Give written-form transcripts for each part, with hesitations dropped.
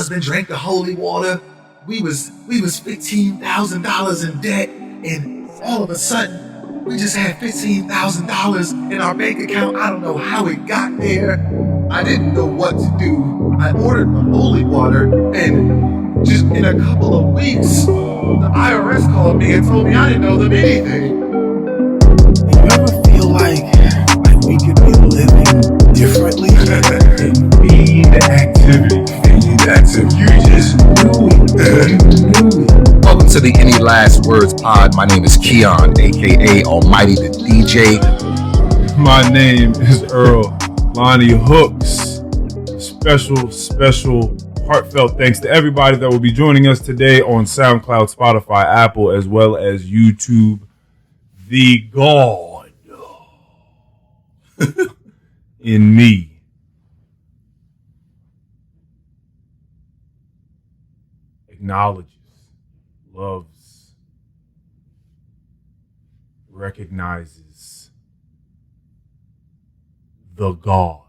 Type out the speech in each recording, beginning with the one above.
husband drank the holy water. We was $15,000 in debt, and all of a sudden, we just had $15,000 in our bank account. I don't know how it got there. I didn't know what to do. I ordered the holy water, and just in a couple of weeks, the IRS called me and told me I didn't know them anything. You ever feel like we could be living differently? Feed the activity. You just knew it. Welcome to the Any Last Words Pod. My name is Keion, aka Almighty the DJ. My name is Earl Lonnie Hooks. Special, heartfelt thanks to everybody that will be joining us today on SoundCloud, Spotify, Apple, as well as YouTube. The God in me acknowledges, loves, recognizes the God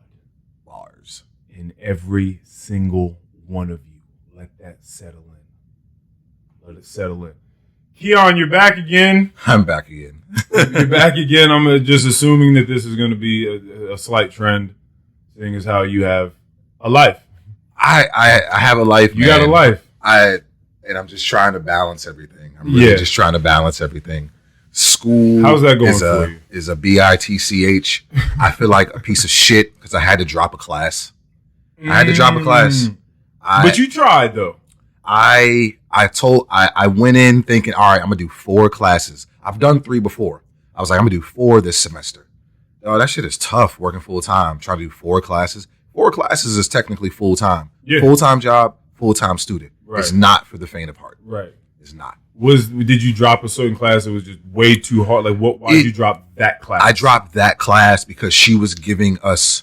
bars in every single one of you. Let that settle in. Let it settle in. Keion, you're back again. I'm back again. You're back again. I'm just assuming that this is going to be a slight trend, seeing as how you have a life. I have a life. You got a life. And I'm just trying to balance everything. I'm really just trying to balance everything. School. How's that going for you? Is a BITCH. I feel like a piece of shit because I had to drop a class. I had to drop a class. But you tried though. I went in thinking, all right, I'm gonna do 4 classes. I've done 3 before. I was like, I'm gonna do 4 this semester. Oh, that shit is tough working full time. Trying to do 4 classes. 4 classes is technically full time. Yeah. Full time job, full time student. Right. It's not for the faint of heart. Right. It's not. Did you drop a certain class that was just way too hard? Like why did you drop that class? I dropped that class because she was giving out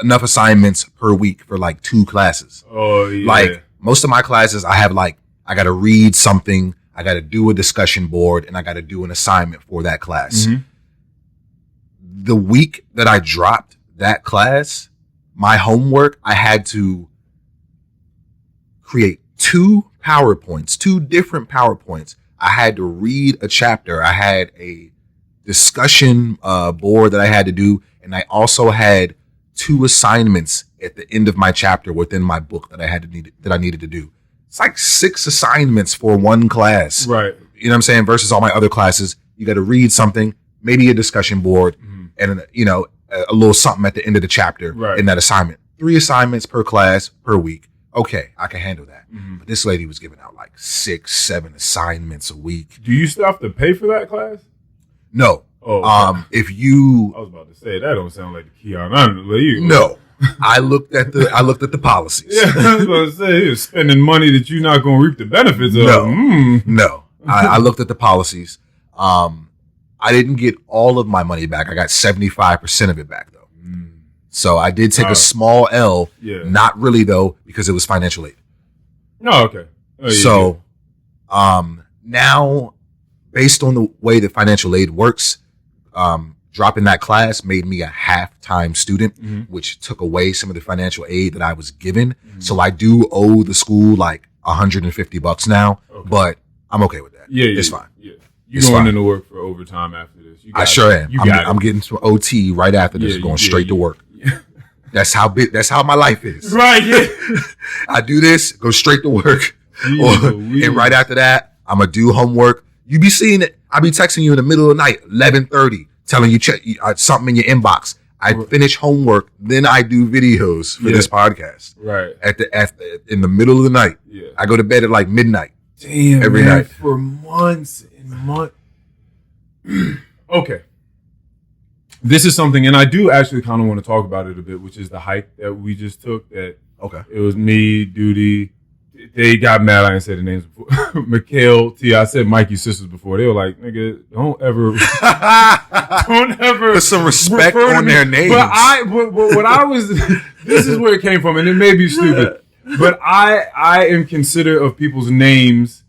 enough assignments per week for like 2 classes. Oh yeah. Like most of my classes I have I gotta read something, I gotta do a discussion board, and I gotta do an assignment for that class. Mm-hmm. The week that I dropped that class, my homework, I had to create 2 different PowerPoints. I had to read a chapter. I had a discussion board that I had to do, and I also had 2 assignments at the end of my chapter within my book that I needed to do. It's like 6 assignments for 1 class. Right. You know what I'm saying? Versus all my other classes, you got to read something, maybe a discussion board, and a little something at the end of the chapter in that assignment. 3 assignments per class per week. Okay, I can handle that. Mm-hmm. But this lady was giving out like 6, 7 assignments a week. Do you still have to pay for that class? No. Oh, okay. If you, I was about to say that don't sound like the Keion. I don't know you. No, I looked at the policies. Yeah, I was about to say you're spending money that you're not going to reap the benefits of. No. I looked at the policies. I didn't get all of my money back. I got 75% of it back though. So I did take a small L. Yeah. Not really though, because it was financial aid. Oh, okay. Oh, yeah, so, now based on the way that financial aid works, dropping that class made me a half-time student, which took away some of the financial aid that I was given. So I do owe the school like $150 now, but I'm okay with that. Yeah, it's fine. Yeah, you going into work for overtime after this? I sure am. I'm getting some OT right after this, going straight to work. Yeah. That's how my life is. Right. Yeah. I do this, go straight to work, and right after that, I'm gonna do homework. You be seeing it. I be texting you in the middle of the night, 11:30, telling you check something in your inbox. I finish homework, then I do videos for this podcast. Right. In the middle of the night. Yeah. I go to bed at like midnight. Damn. Every night for months and months. Okay. This is something, and I do actually kind of want to talk about it a bit, which is the hike that we just took. It was me, Duty. They got mad. I didn't say the names before. Mikhail, T. I said Mikey's sisters before. They were like, "Nigga, don't ever put some respect on their names." But what I was, this is where it came from, and it may be stupid, but I am considerate of people's names,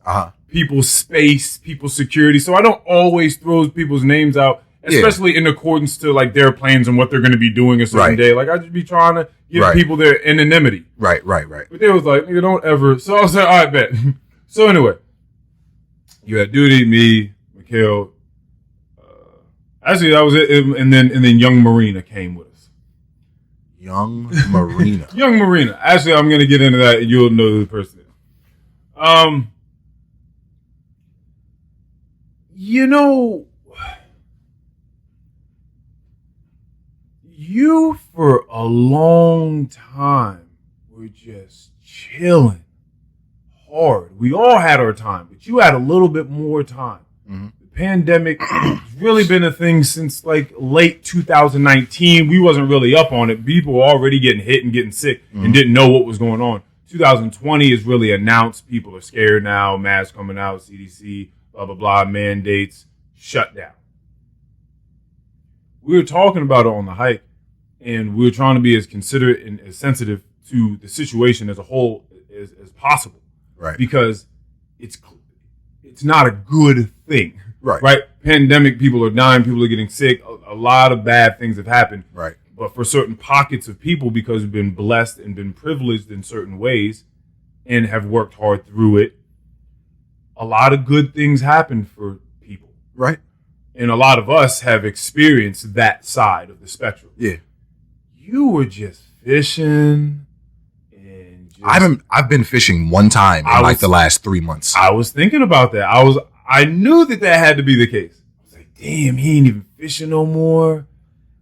people's space, people's security. So I don't always throw people's names out especially in accordance to like their plans and what they're going to be doing a certain day. Like I just be trying to give people their anonymity. Right. But they was like, nigga, don't ever. So I was like, all right, bet. So anyway, you had Duty, me, Mikhail. Actually, that was it. And then Young Marina came with us. Young Marina. Young Marina. Actually, I'm going to get into that and you'll know who the person is. You know, you for a long time were just chilling hard. We all had our time, but you had a little bit more time. Mm-hmm. The pandemic has really been a thing since like late 2019. We wasn't really up on it. People were already getting hit and getting sick and didn't know what was going on. 2020 is really announced. People are scared now. Masks coming out, CDC, blah, blah, blah, mandates, shut down. We were talking about it on the hike, and we were trying to be as considerate and as sensitive to the situation as a whole as possible. Right. Because it's not a good thing. Right. Pandemic, people are dying, people are getting sick. A lot of bad things have happened. Right. But for certain pockets of people, because we've been blessed and been privileged in certain ways and have worked hard through it, a lot of good things happen for people. Right. And a lot of us have experienced that side of the spectrum. Yeah. You were just fishing and just, I've been fishing one time in the last 3 months. I was thinking about that. I knew that had to be the case. I was like, damn, he ain't even fishing no more.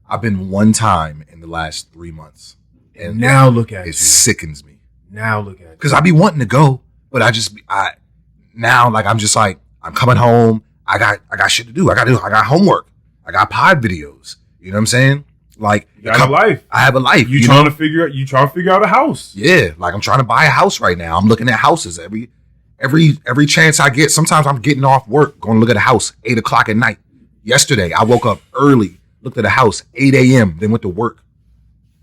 I've been one time in the last 3 months. And now look at you. It sickens me. Now look at you. Because I be wanting to go, but I'm just like, I'm coming home. I got shit to do. I got homework. I got pod videos. You know what I'm saying? Like, you got a life. I have a life. You trying to figure out a house. Yeah. Like I'm trying to buy a house right now. I'm looking at houses every chance I get. Sometimes I'm getting off work, going to look at a house 8:00 at night. Yesterday, I woke up early, looked at a house 8 a.m., then went to work.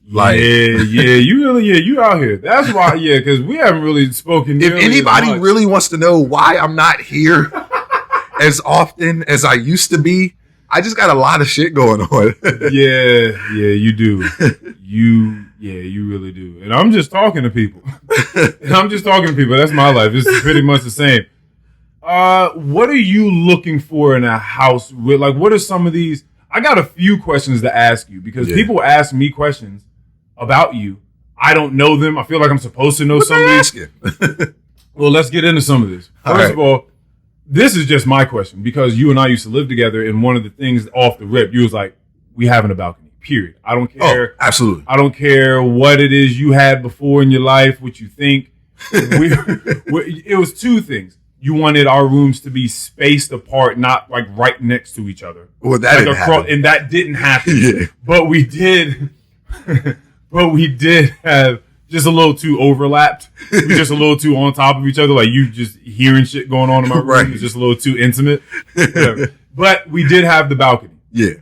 Like, you out here. That's why, because we haven't really spoken. If anybody really wants to know why I'm not here as often as I used to be, I just got a lot of shit going on. You do. You really do. And I'm just talking to people. That's my life. It's pretty much the same. What are you looking for in a house? Like, what are some of these? I got a few questions to ask you because people ask me questions about you. I don't know them. I feel like I'm supposed to know some of these. Well, let's get into some of this. First of all, this is just my question because you and I used to live together, and one of the things off the rip, you was like, we having a balcony, period. I don't care. Oh, absolutely. I don't care what it is you had before in your life, what you think. It was two things. You wanted our rooms to be spaced apart, not like right next to each other. Well, that didn't happen. And that didn't happen. But we did have just a little too overlapped. We just a little too on top of each other. Like you just hearing shit going on in my room. It's just a little too intimate. But we did have the balcony. Yeah.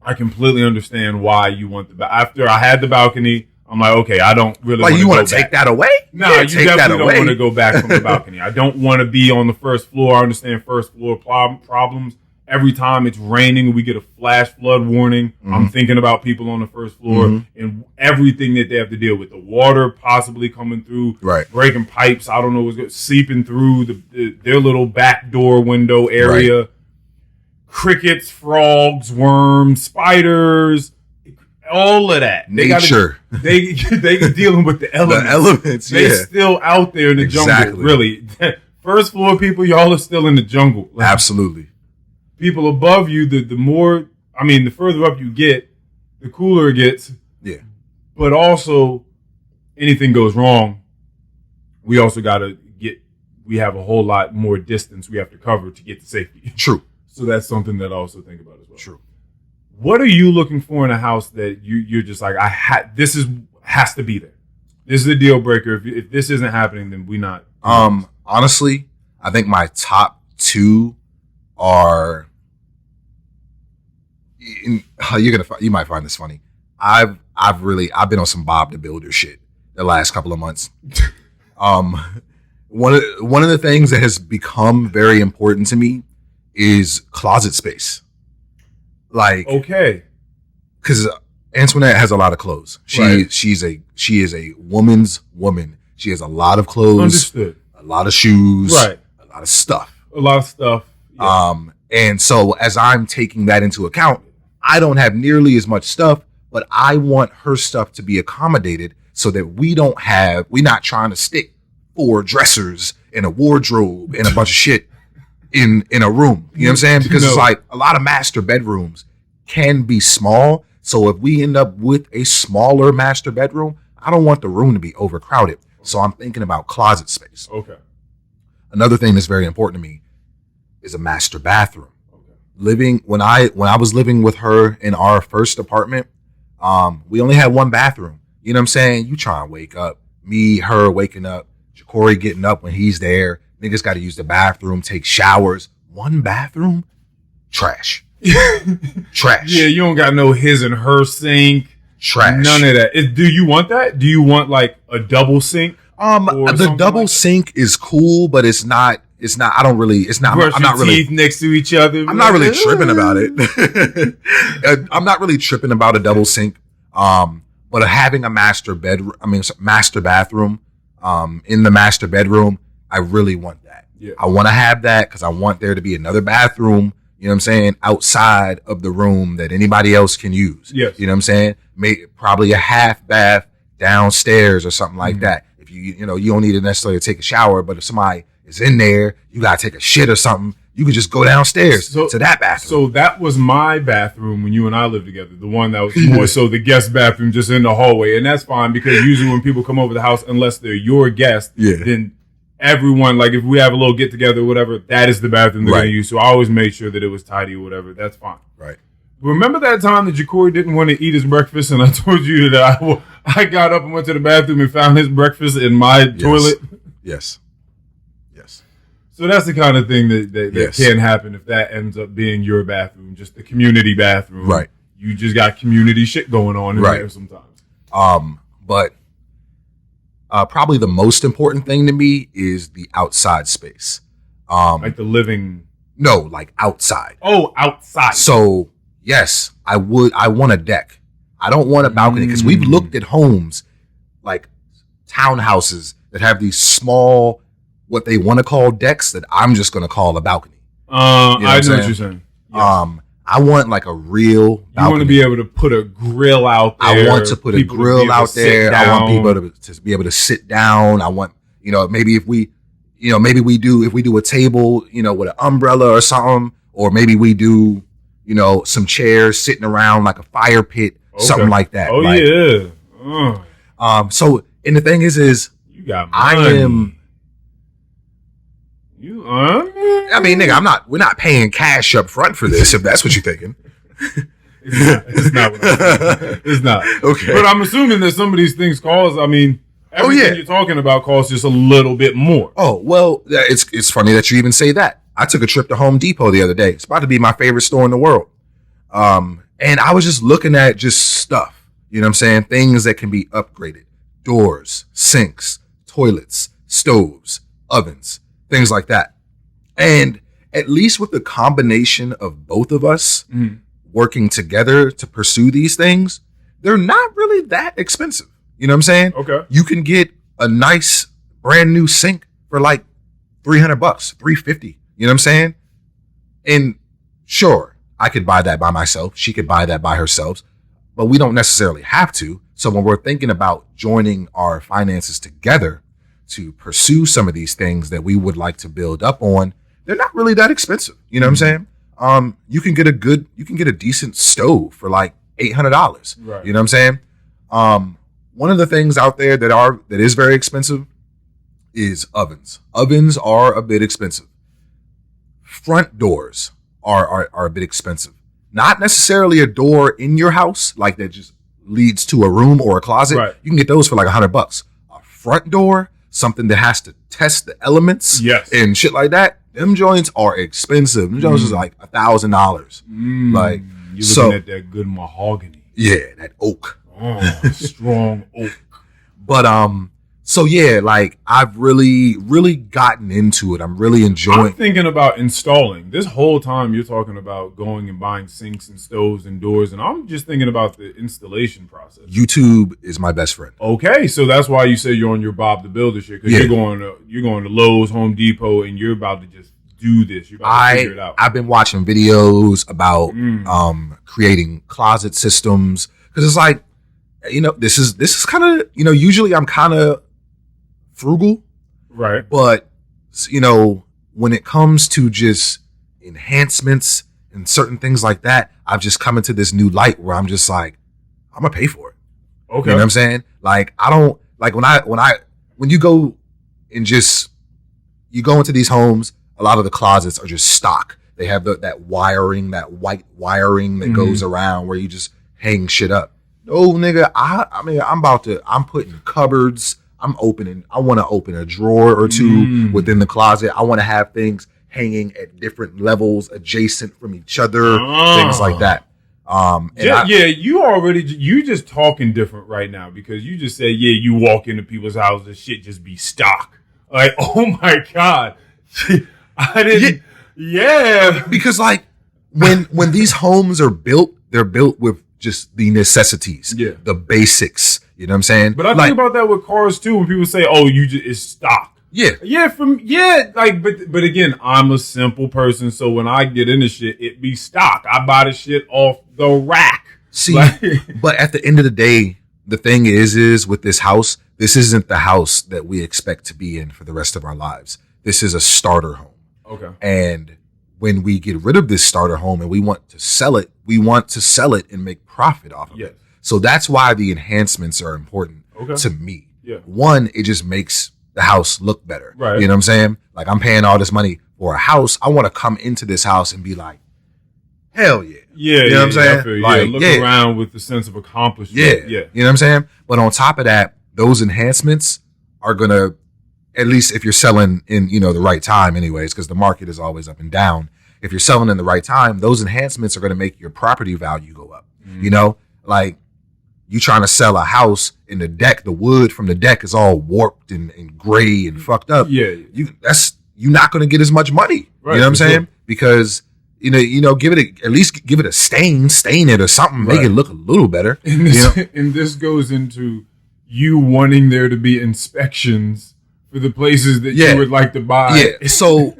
I completely understand why you want after I had the balcony, I'm like, okay, I don't really want to you want to take that away? No, you definitely don't want to go back from the balcony. I don't want to be on the first floor. I understand first floor problems. Every time it's raining, we get a flash flood warning. Mm-hmm. I'm thinking about people on the first floor and everything that they have to deal with. The water possibly coming through, breaking pipes. I don't know what's going seeping through their little back door window area. Right. Crickets, frogs, worms, spiders, all of that. Nature. They dealing with the elements. The elements, They still out there in the jungle, really. First floor people, y'all are still in the jungle. Like, absolutely. People above you, the further up you get, the cooler it gets. Yeah. But also, anything goes wrong, we also we have a whole lot more distance we have to cover to get to safety. True. So that's something that I also think about as well. True. What are you looking for in a house that you're just like, this has to be there? This is a deal breaker. If this isn't happening, then we not. Honestly, I think my top two are. You might find this funny. I've been on some Bob the Builder shit the last couple of months. One of the things that has become very important to me is closet space. Like, okay, because Antoinette has a lot of clothes. She is a woman's woman. She has a lot of clothes. Understood. A lot of shoes. Right. A lot of stuff. A lot of stuff. Yeah. And so as I'm taking that into account, I don't have nearly as much stuff, but I want her stuff to be accommodated so that we're not trying to stick 4 dressers and a wardrobe and a bunch of shit in a room. You know what I'm saying? Because it's like a lot of master bedrooms can be small. So if we end up with a smaller master bedroom, I don't want the room to be overcrowded. So I'm thinking about closet space. Okay. Another thing that's very important to me is a master bathroom. Okay. When I was living with her in our first apartment, we only had 1 bathroom. You know what I'm saying? You try and wake up, me, her waking up, Jacory getting up when he's there. Niggas got to use the bathroom, take showers. 1 bathroom, trash. Trash. Yeah, you don't got no his and her sink. Trash. None of that. Do you want that? Do you want like a double sink? The double sink is cool, but it's not. I don't really. It's not. Brush I'm not your really teeth next to each other. I'm not really tripping about it. I'm not really tripping about a double sink. But having a master bathroom, in the master bedroom, I really want that. Yeah. I want to have that because I want there to be another bathroom. You know what I'm saying? Outside of the room that anybody else can use. Yes. You know what I'm saying? Probably a half bath downstairs or something like that. If you don't need to necessarily take a shower, but if somebody is in there, you got to take a shit or something, you can just go downstairs to that bathroom. So that was my bathroom when you and I lived together. The one that was more so the guest bathroom just in the hallway. And that's fine because usually when people come over the house, unless they're your guest, then everyone, like if we have a little get together or whatever, that is the bathroom they're going to use. So I always made sure that it was tidy or whatever. That's fine. Right. Remember that time that Jacory didn't want to eat his breakfast and I told you that I got up and went to the bathroom and found his breakfast in my toilet? Yes. So that's the kind of thing that can happen if that ends up being your bathroom, just the community bathroom. Right. You just got community shit going on in there sometimes. But probably the most important thing to me is the outside space. Like the living. No, like outside. Oh, outside. So yes, I want a deck. I don't want a balcony because we've looked at homes like townhouses that have these small, what they want to call decks that I'm just going to call a balcony. I know what you're saying. Yes. I want like a real balcony. You want to be able to put a grill out there. I want to put a grill out there. I want people to be able to sit down. I want, maybe if we do a table, with an umbrella or something, or maybe we do, some chairs sitting around like a fire pit, something like that. Oh, yeah. So, and the thing is you got money. I mean, nigga, we're not paying cash up front for this, if that's what you're thinking. It's not what I'm saying. It's not. Okay. But I'm assuming that some of these things cost, everything you're talking about costs just a little bit more. Oh, well, it's funny that you even say that. I took a trip to Home Depot the other day. It's about to be my favorite store in the world. And I was just looking at just stuff, you know what I'm saying? Things that can be upgraded. Doors, sinks, toilets, stoves, ovens, things like that. And at least with the combination of both of us working together to pursue these things, they're not really that expensive. You know what I'm saying? Okay. You can get a nice brand new sink for like $300, $350. You know what I'm saying? And sure, I could buy that by myself. She could buy that by herself, but we don't necessarily have to. So when we're thinking about joining our finances together to pursue some of these things that we would like to build up on, they're not really that expensive. You know what I'm saying? You can get a decent stove for like $800. Right. You know what I'm saying? One of the things out there that is very expensive is ovens. Ovens are a bit expensive. Front doors are a bit expensive. Not necessarily a door in your house, like that just leads to a room or a closet. Right. You can get those for like $100. A front door, something that has to test the elements and shit like that. Them joints are expensive. Them joints is like $1,000. Like you're looking at that good mahogany. Yeah, that oak. Oh, strong oak. But So yeah, like I've really, really gotten into it. I'm really enjoying. I'm thinking about installing. This whole time you're talking about going and buying sinks and stoves and doors, and I'm just thinking about the installation process. YouTube is my best friend. Okay, so that's why you say you're on your Bob the Builder shit, because you're going to Lowe's, Home Depot, and you're about to just do this. You're about to figure it out. I've been watching videos about creating closet systems, because it's like, this is kind of, usually I'm kind of frugal, right? But when it comes to just enhancements and certain things like that, I've just come into this new light where I'm just like, I'm gonna pay for it. Okay, you know what I'm saying? Like I don't like when you go and you go into these homes, a lot of the closets are just stock. They have that wiring, that white wiring that goes around where you just hang shit up. No, nigga, I'm putting cupboards. I want to open a drawer or two within the closet. I want to have things hanging at different levels, adjacent from each other, things like that. You just talking different right now, because you just said, you walk into people's houses, shit just be stock. Like, oh my God. I didn't. Yeah. Because like when these homes are built, they're built with just the necessities, the basics. You know what I'm saying? But I think about that with cars too. When people say, "Oh, it's stock." Yeah. But again, I'm a simple person, so when I get into shit, it be stock. I buy the shit off the rack. See, but at the end of the day, the thing is with this house, this isn't the house that we expect to be in for the rest of our lives. This is a starter home. Okay. And when we get rid of this starter home and we want to sell it and make profit off of it. So that's why the enhancements are important to me. Yeah. One, it just makes the house look better. Right. You know what I'm saying? Like, I'm paying all this money for a house. I want to come into this house and be like, hell yeah. Yeah. You know what I'm saying? Like, look around with the sense of accomplishment. Yeah. You know what I'm saying? But on top of that, those enhancements are going to, at least if you're selling in, the right time anyways, because the market is always up and down. If you're selling in the right time, those enhancements are going to make your property value go up. Like, you trying to sell a house and the wood from the deck is all warped and gray and fucked up. Yeah. You're not going to get as much money. Right, you know what I'm saying? Sure. Because, at least give it a stain it or something, make it look a little better. And this goes into you wanting there to be inspections for the places that you would like to buy. Yeah. So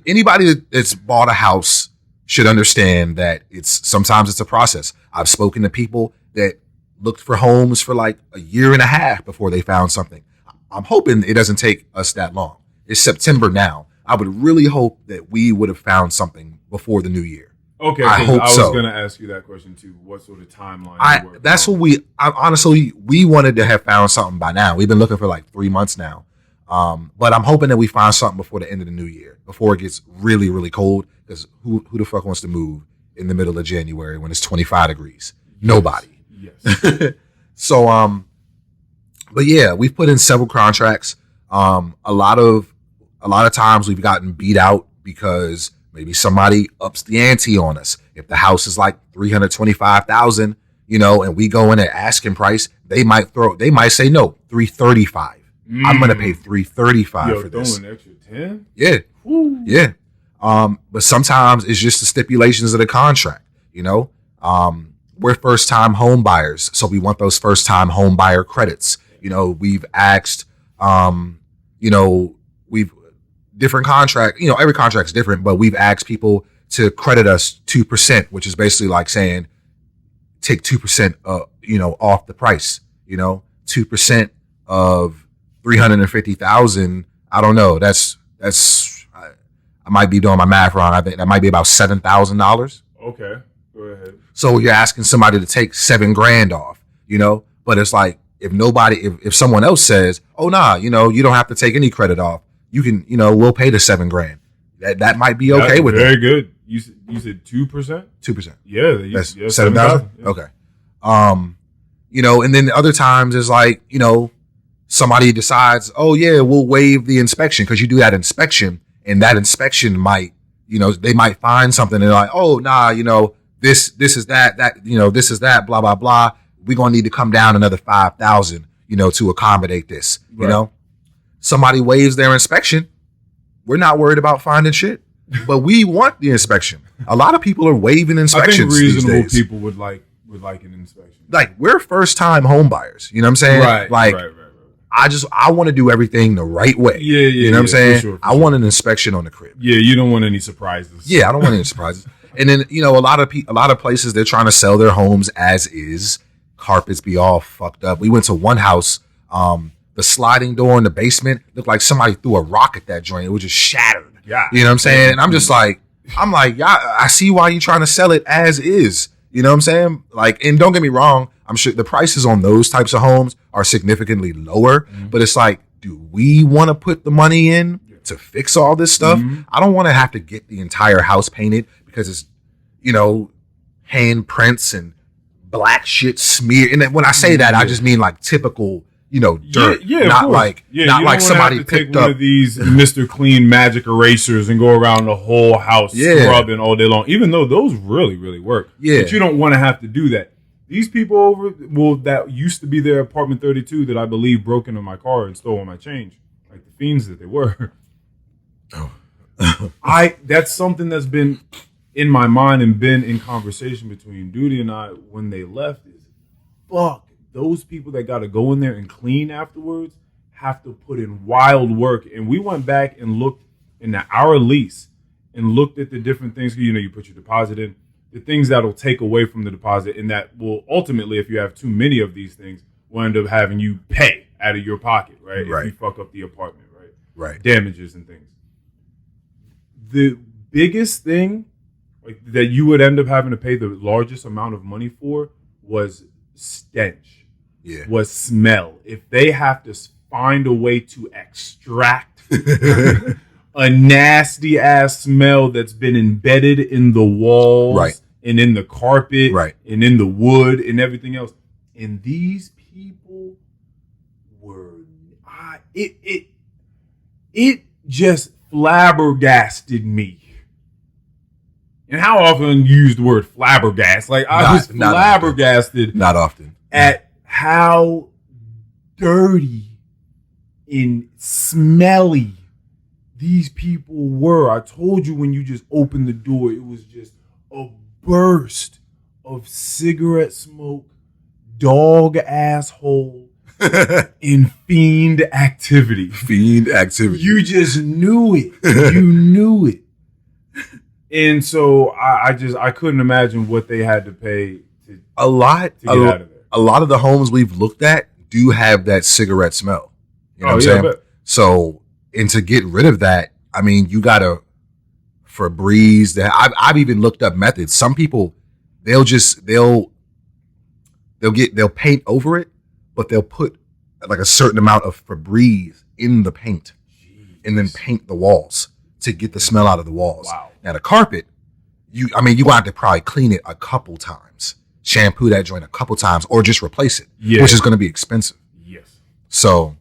anybody that's bought a house should understand that sometimes it's a process. I've spoken to people that looked for homes for like a year and a half before they found something. I'm hoping it doesn't take us that long. It's September now. I would really hope that we would have found something before the new year. Okay, I was going to ask you that question too. What sort of timeline? That's what honestly, we wanted to have found something by now. We've been looking for like 3 months now. But I'm hoping that we find something before the end of the new year, before it gets really, really cold. Because who the fuck wants to move in the middle of January when it's 25 degrees? Nobody. Yes. So, but yeah, we've put in several contracts. A lot of times we've gotten beat out because maybe somebody ups the ante on us. If the house is like $325,000, and we go in at asking price, they might say no, $335. I'm gonna pay $335 for this. An extra 10? Yeah. Ooh. Yeah. But sometimes it's just the stipulations of the contract. We're first time home buyers, so we want those first time home buyer credits. We've asked, we've different contract. Every contract's different, but we've asked people to credit us 2%, which is basically like saying take 2%, off the price. 2% of 350,000. I don't know. That's I might be doing my math wrong. I think that might be about $7,000. Okay, go ahead. So you're asking somebody to take $7,000 off, but it's like, if someone else says, oh, nah, you don't have to take any credit off. You can, we'll pay the $7,000. That might be okay with it. Very good. You said 2%? 2%. Yeah. That's 7,000? Yeah. Okay. And then other times is like, somebody decides, oh yeah, we'll waive the inspection, because you do that inspection, and that inspection might, they might find something and they're like, oh, nah, this is that, this is that, blah, blah, blah. We're going to need to come down another $5,000. to accommodate this. Right. Somebody waives their inspection. We're not worried about finding shit, but we want the inspection. A lot of people are waiving inspections. I think reasonable these days. people would like an inspection. Like, we're first time home buyers. You know what I'm saying? Right. I want to do everything the right way. Yeah. You know what I'm saying? For sure. I want an inspection on the crib. Yeah, you don't want any surprises. Yeah, I don't want any surprises. And then, a lot of places, they're trying to sell their homes as is. Carpets be all fucked up. We went to one house, the sliding door in the basement looked like somebody threw a rock at that joint. It was just shattered. Yeah. You know what I'm saying? And I'm just like, yeah, I see why you're trying to sell it as is. You know what I'm saying? Like, and don't get me wrong, I'm sure the prices on those types of homes are significantly lower, but it's like, do we want to put the money in to fix all this stuff? I don't want to have to get the entire house painted because it's, handprints and black shit smeared. And when I say that, I just mean like typical, dirt. Not like somebody picked up one of these Mr. Clean magic erasers and go around the whole house scrubbing all day long. Even though those really, really work. Yeah. But you don't want to have to do that. These people that used to be there, apartment 32, that I believe broke into my car and stole my change, like the fiends that they were. That's something that's been in my mind and been in conversation between Duty and I when they left is, fuck, those people that got to go in there and clean afterwards have to put in wild work. And we went back and looked in our lease and looked at the different things. You put your deposit in, the things that'll take away from the deposit, and that will ultimately, if you have too many of these things, will end up having you pay out of your pocket, right? If you fuck up the apartment, right? Right. Damages and things. The biggest thing that you would end up having to pay the largest amount of money for was stench, was smell. If they have to find a way to extract a nasty ass smell that's been embedded in the walls and in the carpet and in the wood and everything else. And these people were, it just flabbergasted me. And how often you use the word flabbergast? Like, I was flabbergasted. Not often. At how dirty and smelly these people were. I told you when you just opened the door, it was just a burst of cigarette smoke, dog asshole, and fiend activity. Fiend activity. You just knew it. You knew it. And so I couldn't imagine what they had to pay to get out of there. A lot of the homes we've looked at do have that cigarette smell. You know what I'm saying? So, and to get rid of that, I mean, you gotta Febreze. I've even looked up methods. Some people, they'll paint over it, but they'll put like a certain amount of Febreze in the paint and then paint the walls to get the smell out of the walls. Wow. Now the carpet, you gonna have to probably clean it a couple times, shampoo that joint a couple times, or just replace it, which is gonna be expensive. Yes. So,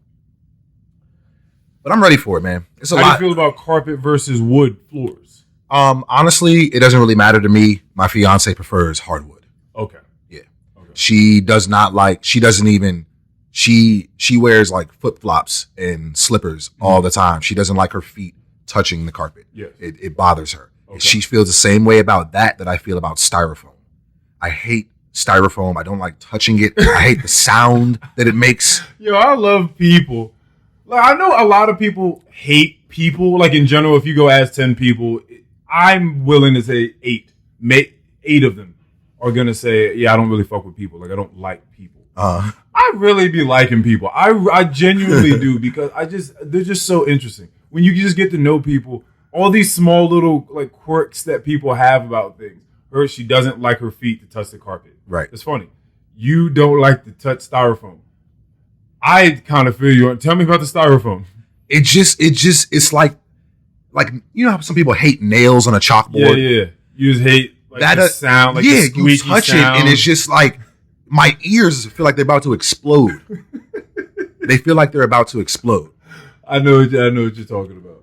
but I'm ready for it, man. It's a lot. How do you feel about carpet versus wood floors? Honestly, it doesn't really matter to me. My fiance prefers hardwood. Okay. Yeah. Okay. She wears like flip flops and slippers all the time. She doesn't like her feet touching the carpet. Yes. It bothers her. Okay. She feels the same way about that I feel about styrofoam. I hate styrofoam. I don't like touching it. I hate the sound that it makes. Yo, I love people. Like, I know a lot of people hate people. Like, in general, if you go ask 10 people, I'm willing to say 8. 8 of them are going to say, yeah, I don't really fuck with people. Like, I don't like people. I really be liking people. I genuinely do, because they're just so interesting. When you just get to know people, all these small little like quirks that people have about things. She doesn't like her feet to touch the carpet. Right. It's funny. You don't like to touch styrofoam. I kind of feel you. Tell me about the styrofoam. It's like you know how some people hate nails on a chalkboard? Yeah. You just hate like the sound, like the squeaky you touch sound. it and it's just like my ears feel like they're about to explode. They feel like they're about to explode. I know what you're talking about.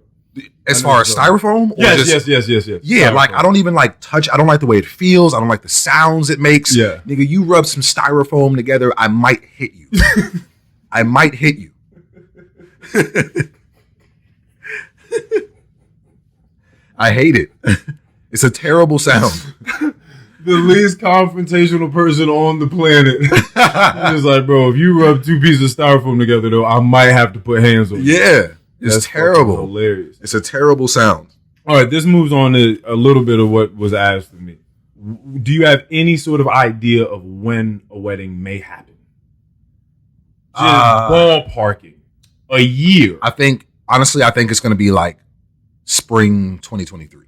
As far as styrofoam? Yes. Yeah, styrofoam. Like I don't even like touch. I don't like the way it feels. I don't like the sounds it makes. Yeah. Nigga, you rub some styrofoam together, I might hit you. I might hit you. I hate it. It's a terrible sound. The least confrontational person on the planet. It's like, bro, if you rub two pieces of styrofoam together, though, I might have to put hands on you. Yeah, it's terrible. Hilarious. It's a terrible sound. All right, this moves on to a little bit of what was asked of me. Do you have any sort of idea of when a wedding may happen? Just ballparking. A year. Honestly, I think it's going to be like spring 2023.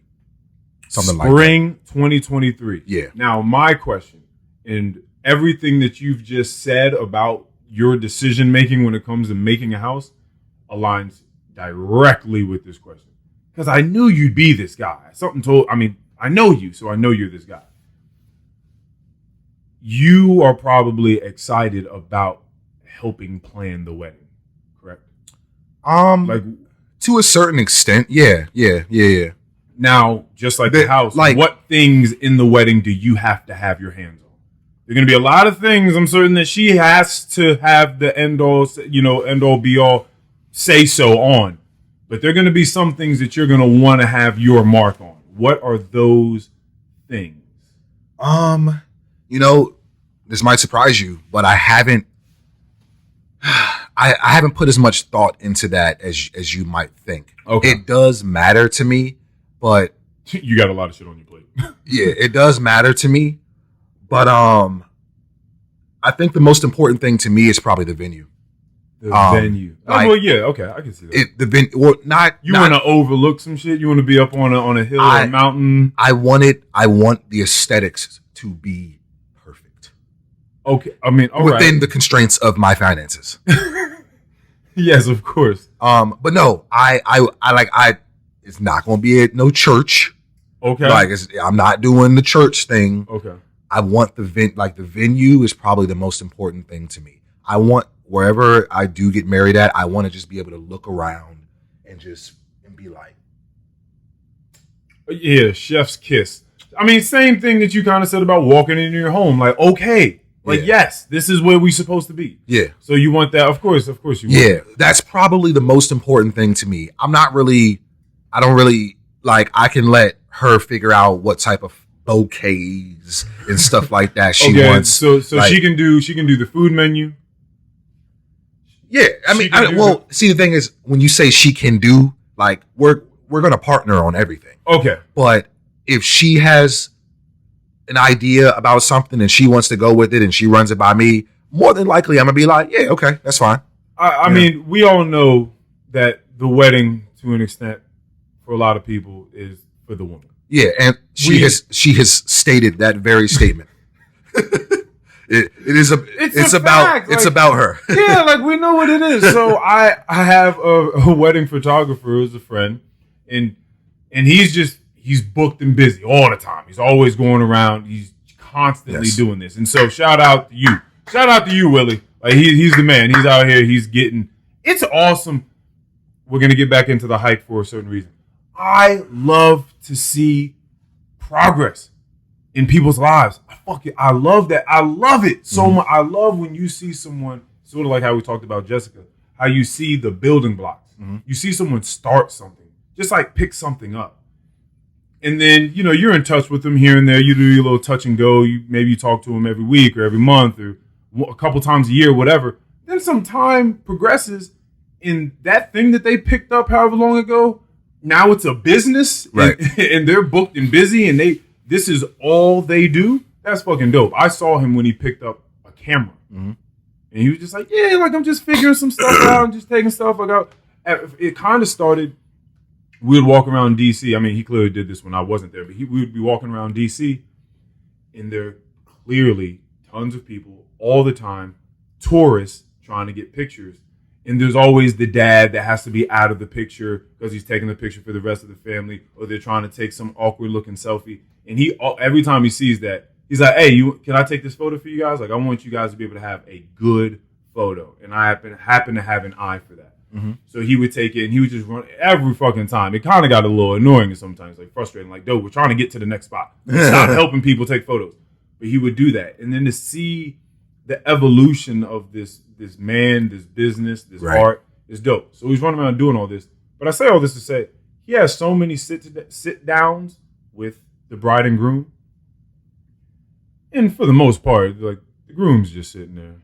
Something like that. Spring 2023. Yeah. Now, my question, and everything that you've just said about your decision making when it comes to making a house aligns directly with this question. Because I knew you'd be this guy. I know you, so I know you're this guy. You are probably excited about helping plan the wedding, correct? Like to a certain extent, yeah. Now, just like the house, like, what things in the wedding do you have to have your hands on? There are going to be a lot of things I'm certain that she has to have the end all be all say so on. But there are going to be some things that you're going to want to have your mark on. What are those things? This might surprise you, but I haven't put as much thought into that as you might think. Okay. It does matter to me, but you got a lot of shit on your plate. Yeah, it does matter to me. But I think the most important thing to me is probably the venue. The venue. Okay, I can see that. You want to overlook some shit? You want to be up on a hill or a mountain? I want the aesthetics to be perfect. Okay, within the constraints of my finances. Yes, of course. But no, it's not going to be at no church. Okay. I'm not doing the church thing. Okay. I want the venue is probably the most important thing to me. I want wherever I do get married at, I want to just be able to look around and be like, yeah, chef's kiss. Same thing that you kind of said about walking into your home. Like, okay, yes, this is where we're supposed to be. Yeah. So you want that? Of course you want. Yeah, that's probably the most important thing to me. I don't really I can let her figure out what type of bouquets and stuff like that she wants. So she can do the food menu. Yeah, see, the thing is, when you say she can do, we're gonna partner on everything. Okay, but if she has an idea about something and she wants to go with it and she runs it by me, more than likely I'm gonna be like, yeah, okay, that's fine. I mean, we all know that the wedding, to an extent, for a lot of people, is for the woman. Yeah, and she has stated that very statement. It's about her. Yeah, we know what it is. So I have a wedding photographer who's a friend, and he's booked and busy all the time. He's always going around. He's constantly doing this. And so shout out to you. Shout out to you, Willie. He's the man. He's out here. It's awesome. We're going to get back into the hype for a certain reason. I love to see progress in people's lives. I love that. I love it so much. I love when you see someone, sort of like how we talked about Jessica, how you see the building blocks. Mm-hmm. You see someone start something, just pick something up. And then, you're in touch with them here and there. You do your little touch and go. Maybe you talk to them every week or every month or a couple times a year, whatever. Then some time progresses, and that thing that they picked up however long ago, now it's a business, right? And they're booked and busy, and this is all they do. That's fucking dope. I saw him when he picked up a camera, and he was just like, "Yeah, I'm just figuring some stuff out and just taking stuff." It kind of started. We would walk around DC. He clearly did this when I wasn't there, but we would be walking around DC, and there are clearly tons of people all the time, tourists trying to get pictures. And there's always the dad that has to be out of the picture because he's taking the picture for the rest of the family, or they're trying to take some awkward looking selfie. And every time he sees that, he's like, "Hey, can I take this photo for you guys? I want you guys to be able to have a good photo." And I happen to have an eye for that. Mm-hmm. So he would take it and he would just run every fucking time. It kind of got a little annoying sometimes, frustrating. Dude, we're trying to get to the next spot. Stop helping people take photos. But he would do that. And then to see the evolution of this man, this business, this art is dope. So he's running around doing all this. But I say all this to say he has so many sit downs with the bride and groom, and for the most part, like the groom's just sitting there.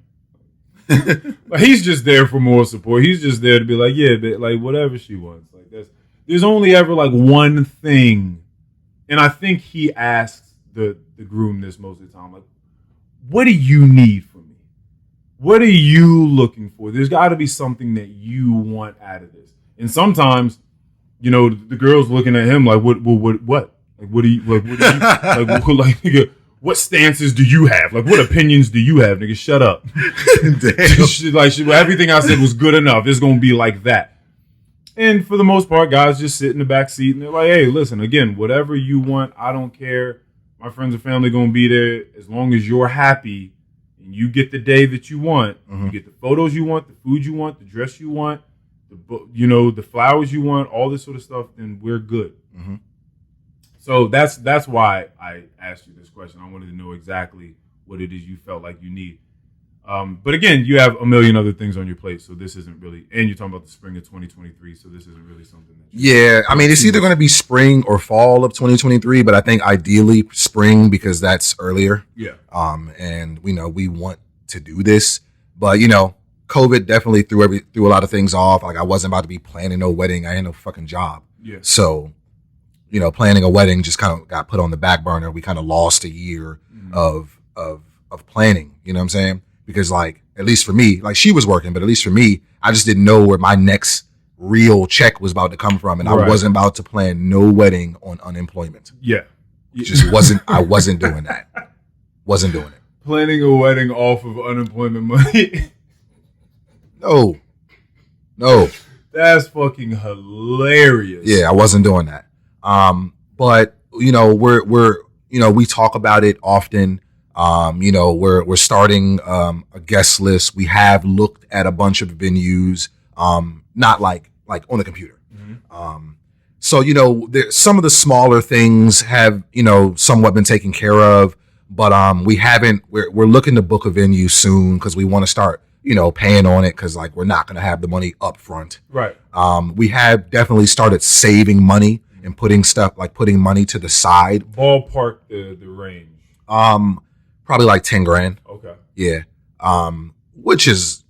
Like he's just there for moral support. He's just there to be like, yeah, but like whatever she wants. Like there's only ever like one thing, and I think he asks the groom this most of the time, like, what do you need from me? What are you looking for? There's got to be something that you want out of this. And sometimes, you know, the girl's looking at him like, what? Like, what do you like? What do you like? Nigga, what stances do you have? Like, what opinions do you have, nigga? Shut up. Everything I said was good enough. It's gonna be like that. And for the most part, guys just sit in the back seat and they're like, hey, listen, again, whatever you want, I don't care. My friends and family gonna be there as long as you're happy and you get the day that you want. You get the photos you want, the food you want, the dress you want, the flowers you want, all this sort of stuff. Then we're good. So that's why I asked you this question. I wanted to know exactly what it is you felt like you need. But again, you have a million other things on your plate, so this isn't really. And you're talking about the spring of 2023, so this isn't really something. I mean, it's either going to be spring or fall of 2023, but I think ideally spring because that's earlier. Yeah. And we want to do this, but COVID definitely threw a lot of things off. Like I wasn't about to be planning no wedding. I had no fucking job. Yeah. So, planning a wedding just kind of got put on the back burner. We kind of lost a year of planning. You know what I'm saying? Because like, at least for me, like she was working, but at least for me, I just didn't know where my next real check was about to come from. And I wasn't about to plan no wedding on unemployment. Yeah. Just wasn't, I wasn't doing that. Wasn't doing it. Planning a wedding off of unemployment money. No. That's fucking hilarious. Yeah, I wasn't doing that. But we talk about it often. We're starting a guest list. We have looked at a bunch of venues, not like on the computer. So some of the smaller things have somewhat been taken care of, but we haven't. We're looking to book a venue soon because we want to start paying on it because like we're not going to have the money up front. Right. We have definitely started saving money and putting money to the side. Ballpark the range. Probably like 10 grand. Okay. Yeah. Which is,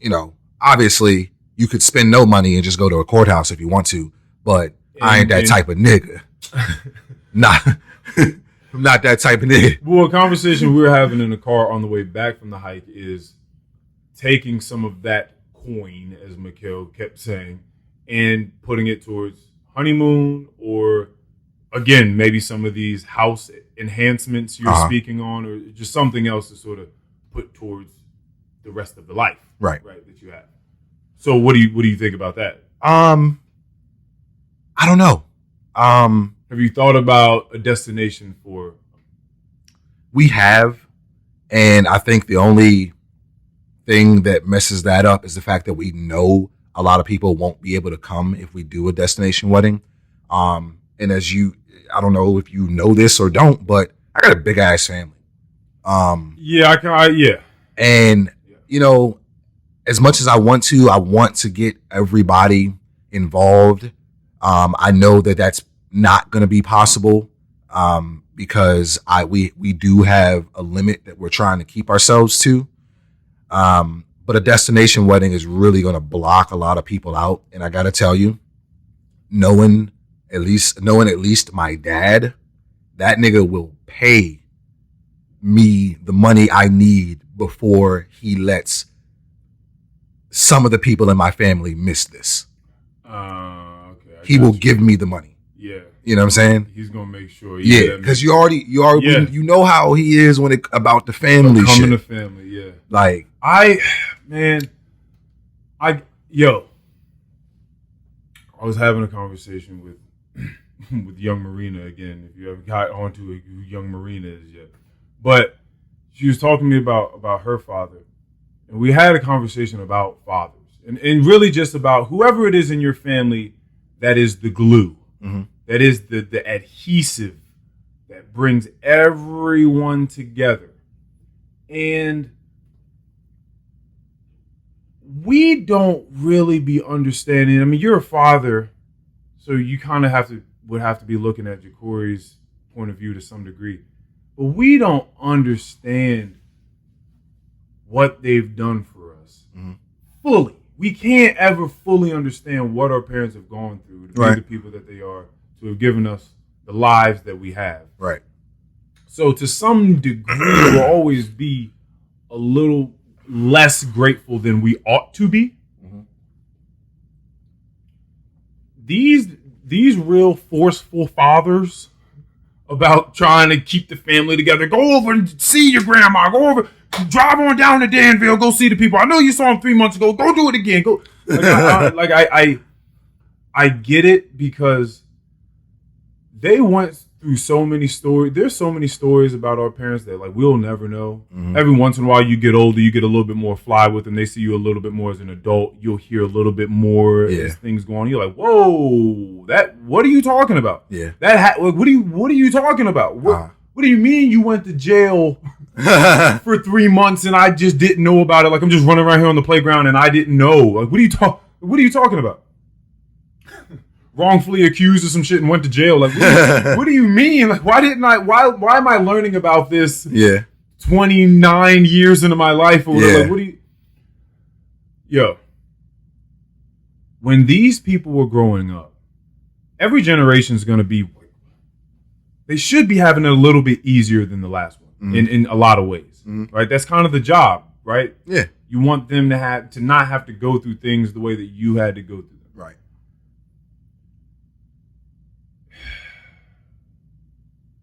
obviously you could spend no money and just go to a courthouse if you want to, but I ain't that type of nigga. I'm not that type of nigga. Well, a conversation we were having in the car on the way back from the hike is taking some of that coin, as Mikhail kept saying, and putting it towards honeymoon or, again, maybe some of these house enhancements you're speaking on, or just something else to sort of put towards the rest of the life, right, that you have. So, what do you think about that? I don't know. Have you thought about a destination for? We have, and I think the only thing that messes that up is the fact that we know a lot of people won't be able to come if we do a destination wedding. And I don't know if you know this or don't, but I got a big ass family. Yeah. And as much as I want to get everybody involved. I know that that's not going to be possible because we do have a limit that we're trying to keep ourselves to. But a destination wedding is really going to block a lot of people out. And I got to tell you, knowing at least my dad, that nigga will pay me the money I need before he lets some of the people in my family miss this. Okay. He will give me the money. Yeah. You know what I'm saying? He's gonna make sure. Yeah, because you already you know how he is when it about the family shit. Coming to family, yeah. Like I was having a conversation with young Marina again. If you ever got onto who young Marina is yet, but she was talking to me about her father, and we had a conversation about fathers, and really just about whoever it is in your family that is the glue. Mm-hmm. That is the adhesive that brings everyone together. And we don't really be understanding. I mean, you're a father, so you kind of would have to be looking at Ja'Cory's point of view to some degree. But we don't understand what they've done for us fully. We can't ever fully understand what our parents have gone through to be the people that they are, to have given us the lives that we have. Right. So to some degree, we'll always be a little less grateful than we ought to be. These real forceful fathers about trying to keep the family together. Go over and see your grandma. Go over, drive on down to Danville. Go see the people. I know you saw them 3 months ago. Go do it again. Go. I get it, because they went through so many stories. There's so many stories about our parents that like we'll never know. Every once in a while, you get older, you get a little bit more fly with them. They see you a little bit more as an adult. You'll hear a little bit more as things go on. You're like, whoa, what are you talking about? Yeah. What are you talking about? What do you mean you went to jail for 3 months and I just didn't know about it? Like I'm just running around here on the playground and I didn't know. Like what are you talking about? Wrongfully accused of some shit and went to jail. Like, what do you mean? Like, why am I learning about this 29 years into my life or whatever? Like, when these people were growing up, every generation is going to be, they should be having it a little bit easier than the last one in a lot of ways, right? That's kind of the job, right? Yeah. You want them to not have to go through things the way that you had to go through them. Right.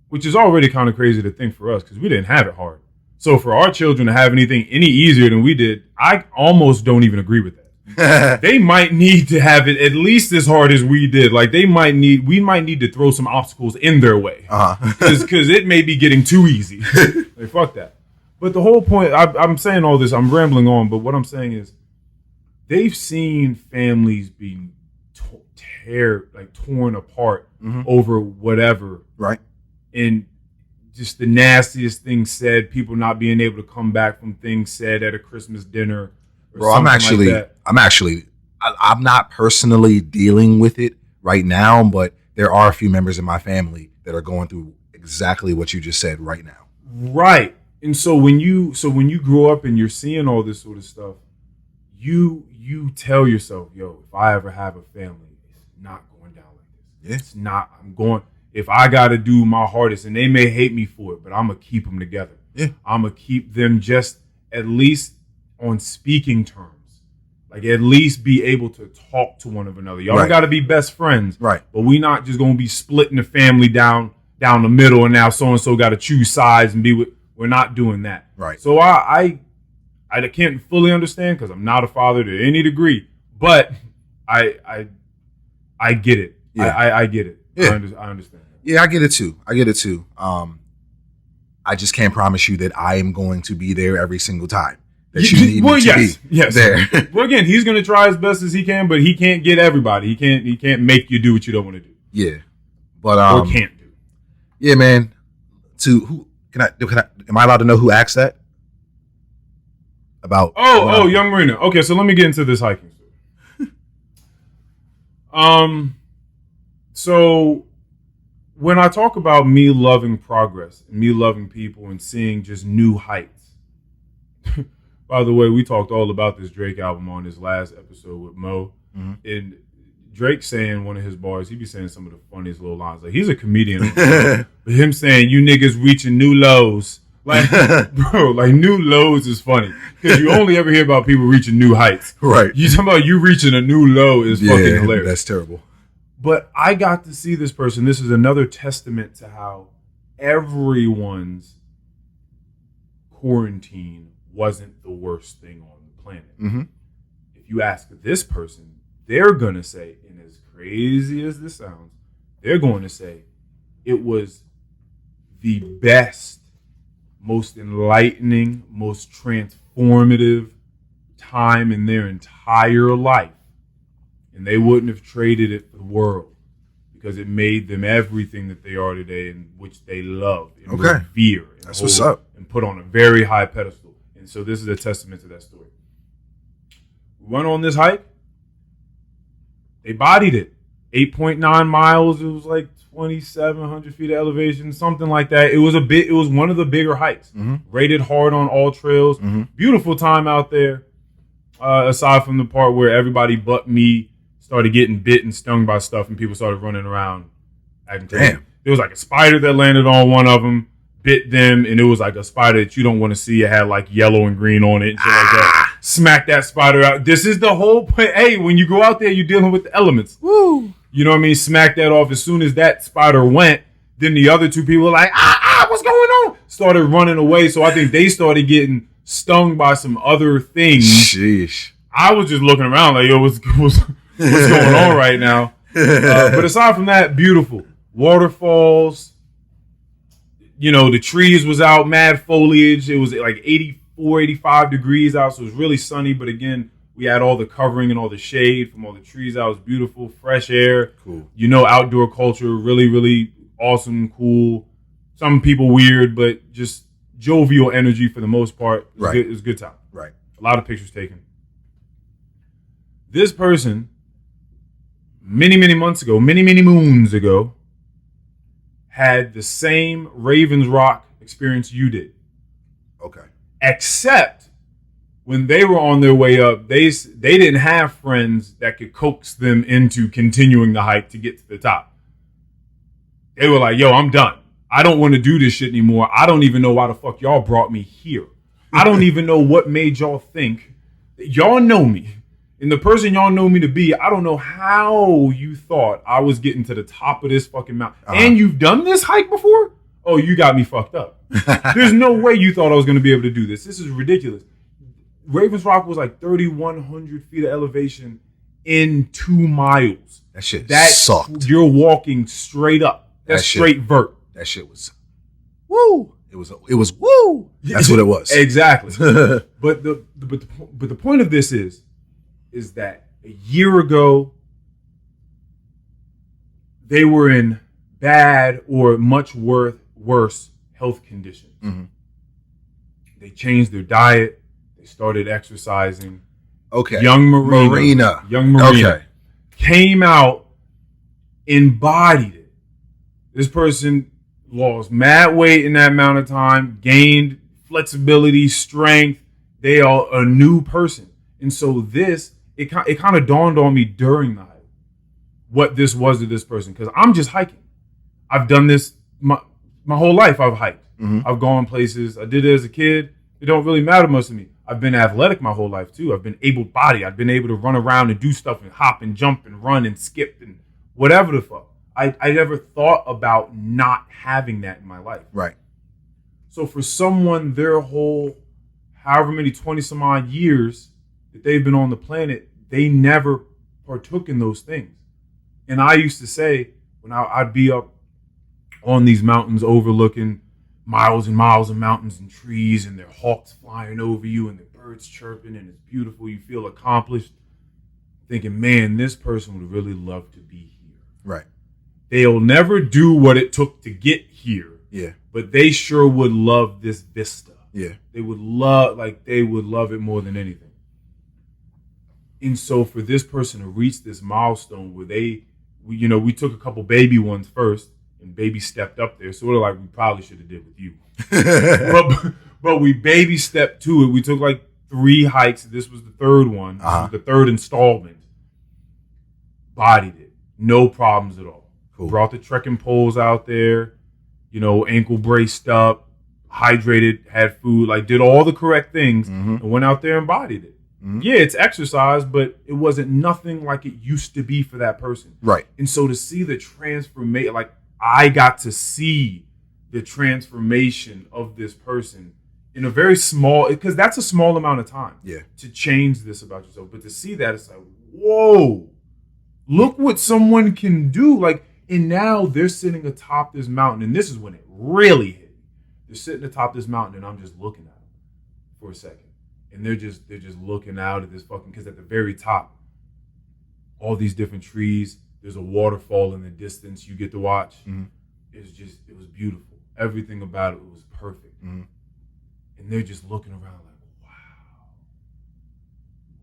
Which is already kind of crazy to think for us because we didn't have it hard. So for our children to have anything any easier than we did, I almost don't even agree with that. They might need to have it at least as hard as we did. Like we might need to throw some obstacles in their way because it may be getting too easy. Like fuck that. But the whole point, I'm saying all this, I'm rambling on, but what I'm saying is they've seen families being torn apart over whatever. Right. And just the nastiest things said, people not being able to come back from things said at a Christmas dinner. Bro, I'm not personally dealing with it right now, but there are a few members in my family that are going through exactly what you just said right now. Right. And so when you grow up and you're seeing all this sort of stuff, you tell yourself, yo, if I ever have a family, it's not going down like this. Yeah. It's not. If I got to do my hardest, and they may hate me for it, but I'm going to keep them together. Yeah. I'm going to keep them just at least on speaking terms. Like at least be able to talk to one another. Y'all got to be best friends. Right. But we not just going to be splitting the family down the middle and now so-and-so got to choose sides and be with. We're not doing that. Right. So I can't fully understand because I'm not a father to any degree, but I get it. Yeah. I get it. Yeah. I understand. Yeah, I get it too. I just can't promise you that I am going to be there every single time that you need me to be there. Well, again, he's going to try as best as he can, but he can't get everybody. He can't make you do what you don't want to do. Yeah, but or can't do. Yeah, man. Am I allowed to know who asked that? About Young Marina. Okay, so let me get into this hiking story. So when I talk about me loving progress, and me loving people, and seeing just new heights. By the way, we talked all about this Drake album on his last episode with Mo, and Drake saying one of his bars, he be saying some of the funniest little lines. Like he's a comedian, but him saying "you niggas reaching new lows," like bro, like new lows is funny because you only ever hear about people reaching new heights. Right? You talking about you reaching a new low is fucking hilarious. That's terrible. But I got to see this person. This is another testament to how everyone's quarantine wasn't the worst thing on the planet. If you ask this person, they're going to say, and as crazy as this sounds, they're going to say it was the best, most enlightening, most transformative time in their entire life. And they wouldn't have traded it for the world because it made them everything that they are today, and which they love and revere. And that's what's up. And put on a very high pedestal. And so this is a testament to that story. We went on this hike. They bodied it. 8.9 miles. It was like 2,700 feet of elevation, something like that. It was one of the bigger hikes. Mm-hmm. Rated hard on all trails. Mm-hmm. Beautiful time out there. Aside from the part where everybody but me started getting bit and stung by stuff, and people started running around acting crazy. Damn. There was like a spider that landed on one of them, bit them, and it was like a spider that you don't want to see. It had like yellow and green on it and shit like that. Smack that spider out. This is the whole point. Hey, when you go out there, you're dealing with the elements. Woo. You know what I mean? Smack that off. As soon as that spider went, then the other two people were like, what's going on? Started running away. So I think they started getting stung by some other things. Sheesh. I was just looking around like, yo, what's going on right now? But aside from that, beautiful. Waterfalls. You know, the trees was out, mad foliage. It was like 84, 85 degrees out, so it was really sunny. But again, we had all the covering and all the shade from all the trees out. It was beautiful, fresh air. Cool. You know, outdoor culture, really, really awesome, cool. Some people weird, but just jovial energy for the most part. It was a good time. Right. A lot of pictures taken. This person, many, many months ago, many, many moons ago, had the same Ravens Rock experience you did. Okay. Except when they were on their way up, they didn't have friends that could coax them into continuing the hike to get to the top. They were like, yo, I'm done. I don't want to do this shit anymore. I don't even know why the fuck y'all brought me here. I don't even know what made y'all think. Y'all know me. And the person y'all know me to be, I don't know how you thought I was getting to the top of this fucking mountain. And you've done this hike before? Oh, you got me fucked up. There's no way you thought I was going to be able to do this. This is ridiculous. Ravens Rock was like 3,100 feet of elevation in 2 miles. That shit sucked. You're walking straight up. That's straight vert. That shit was woo. It was woo. That's what it was. Exactly. But the point of this is that a year ago they were in bad or much worse health conditions. Mm-hmm. They changed their diet. They started exercising. Okay. Young Marina. Okay. Came out, embodied it. This person lost mad weight in that amount of time, gained flexibility, strength. They are a new person. And so it kind of dawned on me during the hike what this was to this person. Because I'm just hiking. I've done this my whole life. I've hiked. Mm-hmm. I've gone places. I did it as a kid. It don't really matter much to me. I've been athletic my whole life too. I've been able-bodied. I've been able to run around and do stuff and hop and jump and run and skip and whatever the fuck. I never thought about not having that in my life. Right. So for someone, their whole however many 20 some odd years that they've been on the planet, they never partook in those things. And I used to say when I'd be up on these mountains overlooking miles and miles of mountains and trees and there are hawks flying over you and the birds chirping and it's beautiful, you feel accomplished, thinking, man, this person would really love to be here. Right. They'll never do what it took to get here. Yeah. But they sure would love this vista. Yeah. They would love it more than anything. And so for this person to reach this milestone where we took a couple baby ones first and baby stepped up there. Sort of like we probably should have did with you. but we baby stepped to it. We took like 3 hikes. This was the third one. This was the third installment. Bodied it. No problems at all. Cool. Brought the trekking poles out there, ankle braced up, hydrated, had food, like did all the correct things and went out there and bodied it. Mm-hmm. Yeah, it's exercise, but it wasn't nothing like it used to be for that person. Right. And so to see the transformation, like I got to see the transformation of this person in a very small, because that's a small amount of time to change this about yourself. But to see that, it's like, whoa, look what someone can do. Like, and now they're sitting atop this mountain, and this is when it really hit me. They're sitting atop this mountain, and I'm just looking at them for a second. And they're just looking out at this fucking, because at the very top, all these different trees, there's a waterfall in the distance you get to watch. Mm-hmm. It was beautiful. Everything about it was perfect. Mm-hmm. And they're just looking around like,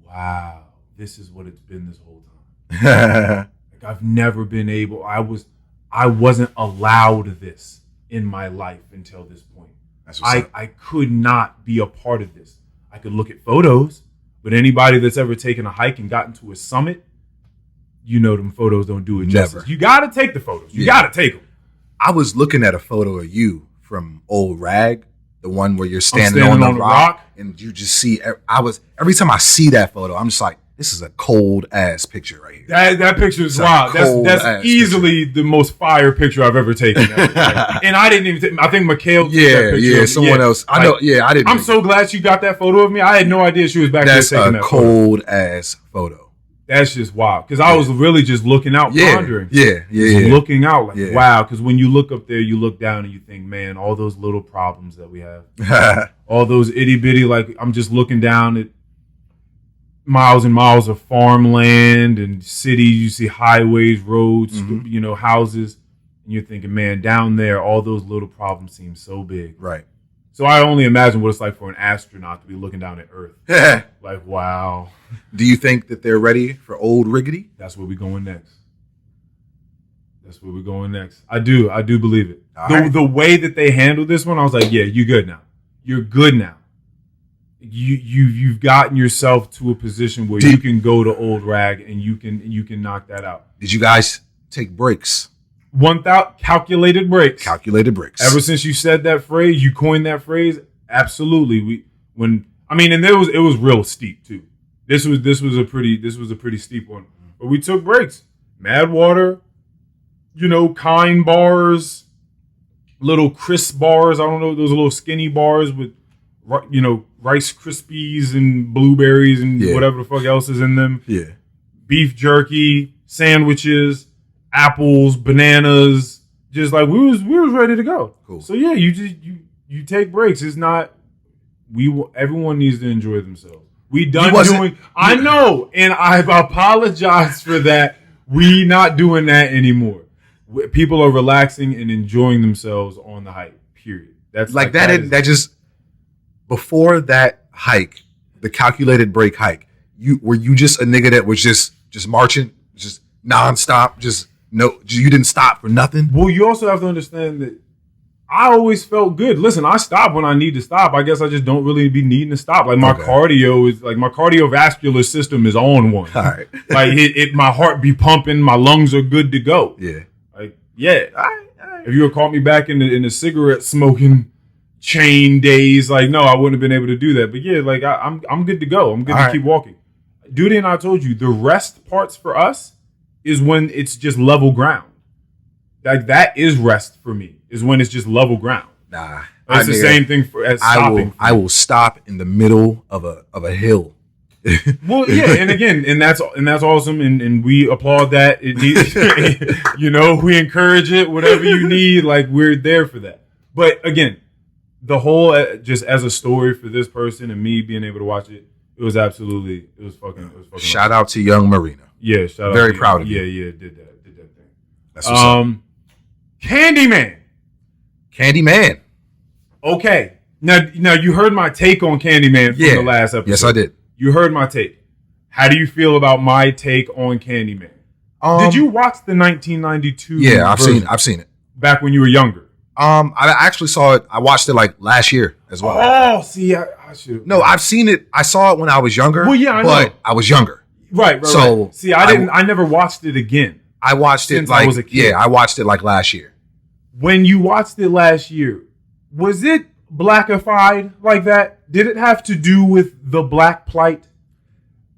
wow. this is what it's been this whole time. Like I've never been able. I wasn't allowed this in my life until this point. I could not be a part of this. I could look at photos, but anybody that's ever taken a hike and gotten to a summit, you know them photos don't do it justice. You got to take the photos. You got to take them. I was looking at a photo of you from Old Rag, the one where you're standing on the rock, and you just see. Every time I see that photo, I'm just like, this is a cold ass picture right here. That picture is wild. That's easily the most fire picture I've ever taken. And I didn't even. I think Mikhail took that picture. Someone else. I know. Yeah, I didn't. I'm so glad you got that photo of me. I had no idea she was back there taking that. That's a cold ass photo. That's just wild. Because I was really just looking out, pondering. Looking out like, wow. Because when you look up there, you look down and you think, man, all those little problems that we have. All those itty bitty, like I'm just looking down at miles and miles of farmland and cities. You see highways, roads, houses. And you're thinking, man, down there, all those little problems seem so big. Right. So I only imagine what it's like for an astronaut to be looking down at Earth. Like, wow. Do you think that they're ready for Old Riggedy? That's where we're going next. I do believe it. The way that they handled this one, I was like, yeah, you're good now. You're good now. You've gotten yourself to a position where you can go to Old Rag and you can knock that out. Did you guys take breaks? 1,000 calculated breaks. Calculated breaks. Ever since you said that phrase, you coined that phrase. Absolutely. And it was real steep too. This was a pretty steep one. But we took breaks. Mad water, Kind bars, little crisp bars. I don't know, those little skinny bars with Rice Krispies and blueberries and whatever the fuck else is in them. Yeah. Beef jerky, sandwiches, apples, bananas, just like we was ready to go. Cool. So yeah, you take breaks. It's not everyone needs to enjoy themselves. We done doing. I know, and I apologize for that. We not doing that anymore. People are relaxing and enjoying themselves on the hike. Period. That's like that. That just before that hike, the calculated break hike. Were you just a nigga that was just marching, just nonstop, you didn't stop for nothing? Well, you also have to understand that I always felt good. Listen, I stop when I need to stop. I guess I just don't really be needing to stop. Like my cardio is like my cardiovascular system is on one. All right. Like my heart be pumping, my lungs are good to go. Yeah. Like all right. If you had caught me back in the cigarette smoking chain days, like no, I wouldn't have been able to do that. But yeah, like I'm good to go. I'm good to keep walking. Duty and I told you the rest parts for us is when it's just level ground. Like that is rest for me. Is when it's just level ground. Nah, it's the same thing as stopping. I will stop in the middle of a hill. Well, yeah, and that's awesome, and we applaud that. It needs, we encourage it. Whatever you need, like we're there for that. But again, the whole just as a story for this person and me being able to watch it, it was fucking. Shout out to young Marina. Yeah, shout out. Very proud of you. Yeah, did that thing. That's what's up. Candyman. Okay. Now you heard my take on Candyman from the last episode. Yes, I did. You heard my take. How do you feel about my take on Candyman? Did you watch the 1992? Yeah, I've seen it. Back when you were younger. I actually saw it. I watched it like last year as well. Oh, see, I should. No, I've seen it. I saw it when I was younger. Well, yeah, but I was younger. Right. So right. See, I never watched it again. I watched it like I was a kid. Yeah, I watched it like last year. When you watched it last year, was it blackified like that? Did it have to do with the black plight?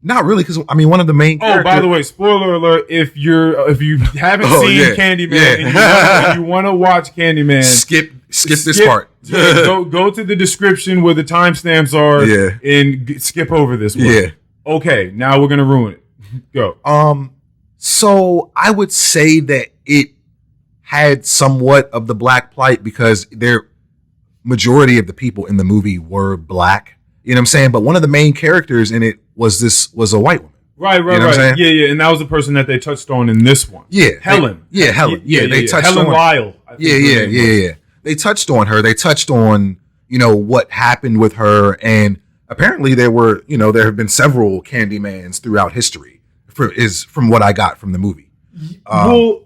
Not really, because one of the main characters... Oh, by the way, spoiler alert, if you haven't seen Candyman and you want to watch Candyman... Skip this part. Go to the description where the timestamps are and skip over this one. Yeah. Okay, now we're going to ruin it. Go. So I would say that it had somewhat of the black plight because majority of the people in the movie were black. You know what I'm saying? But one of the main characters in it was a white woman. Right. You know what I'm saying? Yeah. And that was the person that they touched on in this one. Yeah. Helen. Helen. Yeah, they touched Helen on Lyle. Yeah. They touched on her. They touched on, what happened with her. And apparently there have been several Candymans throughout history. From what I got from the movie. But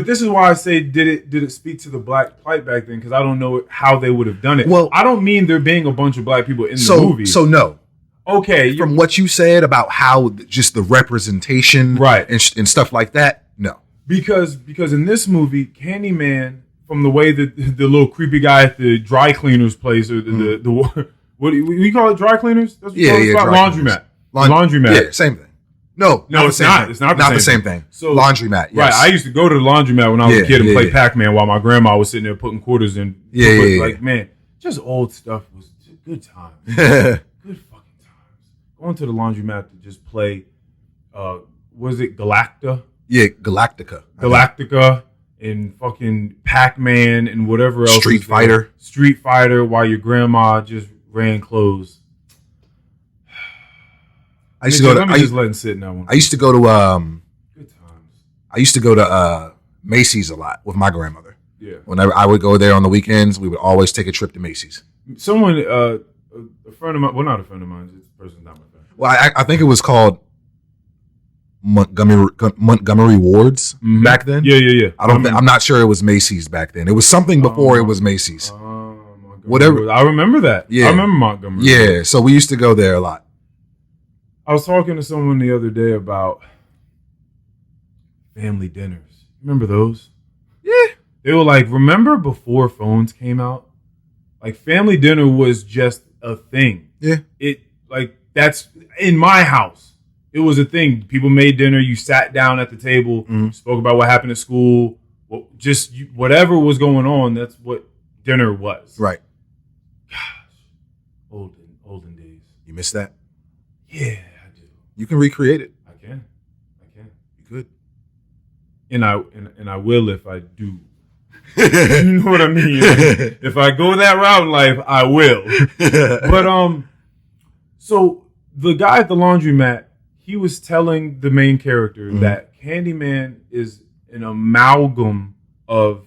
this is why I say, did it speak to the black plight back then? Because I don't know how they would have done it. Well, I don't mean there being a bunch of black people in the movie. So no. Okay. From what you said about how just the representation, right, and stuff like that, no. Because in this movie, Candyman, from the way that the little creepy guy at the dry cleaners place, or the what do you call it, dry cleaners? That's what you call it? Laundromat. Laundromat. Yeah, same thing. No, it's not. It's not the same thing. So laundromat. Yes. Right. I used to go to the laundromat when I was a kid and play Pac-Man while my grandma was sitting there putting quarters in. Like, man, just old stuff was good times. Good fucking times. Going to the laundromat to just play. Was it Galacta? Yeah, Galactica. And fucking Pac-Man and whatever else. Street Fighter, while your grandma just ran clothes. I used to go to. Just let it sit in that one. I used to go to. Good times. I used to go to Macy's a lot with my grandmother. Yeah. Whenever I would go there on the weekends, we would always take a trip to Macy's. Someone, a friend of mine. Well, not a friend of mine. This person's not my friend. Well, I think it was called Montgomery Wards back then. Yeah. I'm not sure it was Macy's back then. It was something before it was Macy's. Whatever. I remember that. Yeah. I remember Montgomery. Yeah. So we used to go there a lot. I was talking to someone the other day about family dinners. Remember those? Yeah. They were like, remember before phones came out? Like, family dinner was just a thing. Yeah. That's in my house. It was a thing. People made dinner. You sat down at the table, spoke about what happened at school, whatever was going on. That's what dinner was. Right. Gosh, olden days. You miss that? Yeah, I do. You can recreate it. I can. You could. And I will if I do. You know what I mean? If I go that route in life, I will. But so the guy at the laundromat, he was telling the main character that Candyman is an amalgam of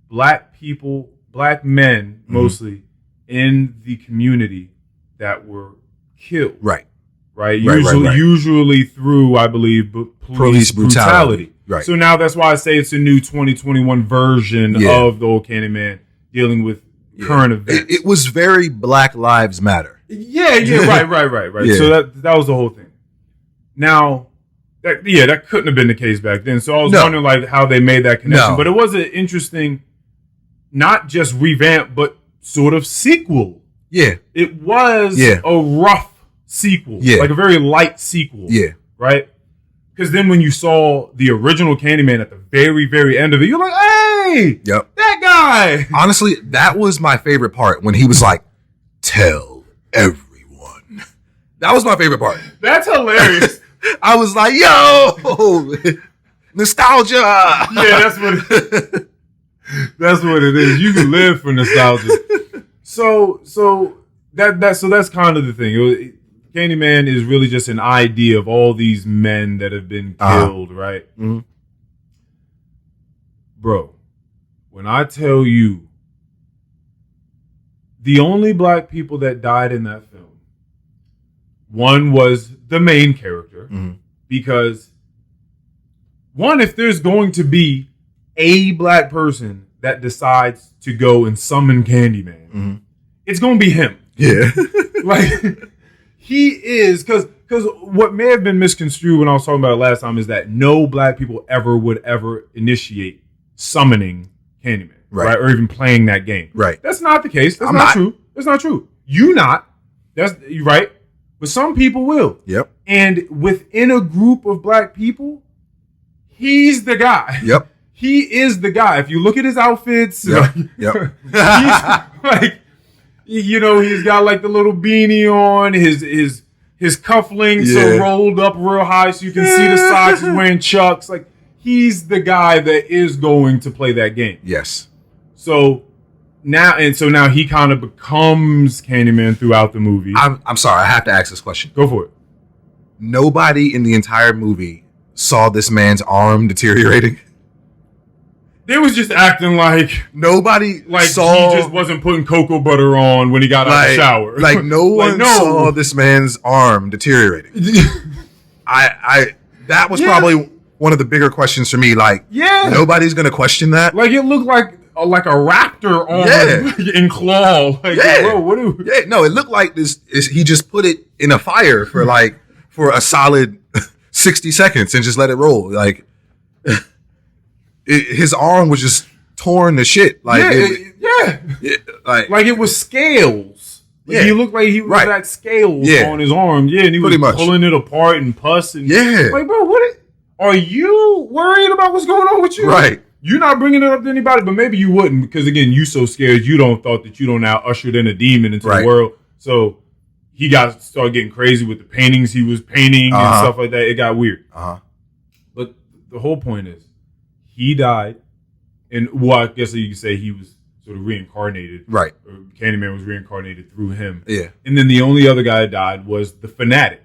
black people, black men mostly, in the community that were killed. Right. Usually through, I believe, police brutality. Right. So now that's why I say it's a new 2021 version of the old Candyman dealing with current events. It was very Black Lives Matter. Yeah, right. Yeah. So that was the whole thing. Now, that couldn't have been the case back then. So I was wondering like how they made that connection. No. But it was an interesting, not just revamp, but sort of sequel. Yeah. It was a rough sequel. Yeah. Like a very light sequel. Yeah. Right? Because then when you saw the original Candyman at the very, very end of it, you're like, hey, that guy. Honestly, that was my favorite part when he was like, tell everyone. That was my favorite part. That's hilarious. I was like, yo, nostalgia. Yeah, that's what it is. You can live for nostalgia. So that's kind of the thing. Candyman is really just an idea of all these men that have been killed, right? Mm-hmm. Bro, when I tell you the only black people that died in that film, one was the main character, because one, if there's going to be a black person that decides to go and summon Candyman, it's going to be him. Yeah. Like, he is, because what may have been misconstrued when I was talking about it last time is that no black people would ever initiate summoning Candyman, right? Or even playing that game. Right. That's not the case. That's not true. That's not true. You not. That's right. But some people will. Yep. And within a group of black people, he's the guy. Yep. He is the guy. If you look at his outfits, yep. He's like, you know, he's got like the little beanie on, his cufflinks are rolled up real high so you can see the socks. He's wearing Chucks. Like, he's the guy that is going to play that game. Yes. So now he kind of becomes Candyman throughout the movie. I'm sorry, I have to ask this question. Go for it. Nobody in the entire movie saw this man's arm deteriorating. They was just acting like nobody saw. He just wasn't putting cocoa butter on when he got out of the shower. Like no one saw this man's arm deteriorating. That was probably one of the bigger questions for me. Like, nobody's gonna question that. Like it looked like a raptor on in claw. Like, bro, what do? No, it looked like this. He just put it in a fire for a solid 60 seconds and just let it roll. Like. His arm was just torn to shit. Like, like it was scales. Like he looked like he was got scales on his arm. Yeah, and he was pulling it apart and pus and like, bro, are you worried about what's going on with you? Right. You're not bringing it up to anybody, but maybe you wouldn't because again, you so scared you don't thought that you don't now ushered in a demon into the world. So he started getting crazy with the paintings he was painting and stuff like that. It got weird. But the whole point is. He died, and I guess you could say he was sort of reincarnated. Right. Or Candyman was reincarnated through him. Yeah. And then the only other guy that died was the fanatic,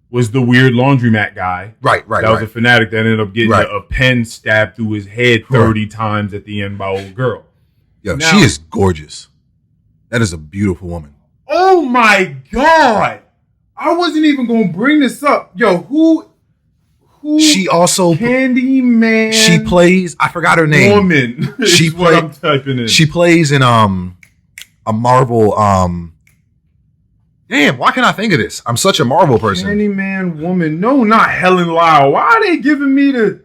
was the weird laundromat guy. Right. That was a fanatic that ended up getting a pen stabbed through his head 30 times at the end by old girl. Yo, now, she is gorgeous. That is a beautiful woman. Oh, my God. I wasn't even going to bring this up. Yo, who she also Candyman. She plays. I forgot her name. Woman. She what I'm typing in. She plays in a Marvel. Damn, why can't I think of this? I'm such a Marvel person. Candyman woman. No, not Helen Lyle. Why are they giving me the?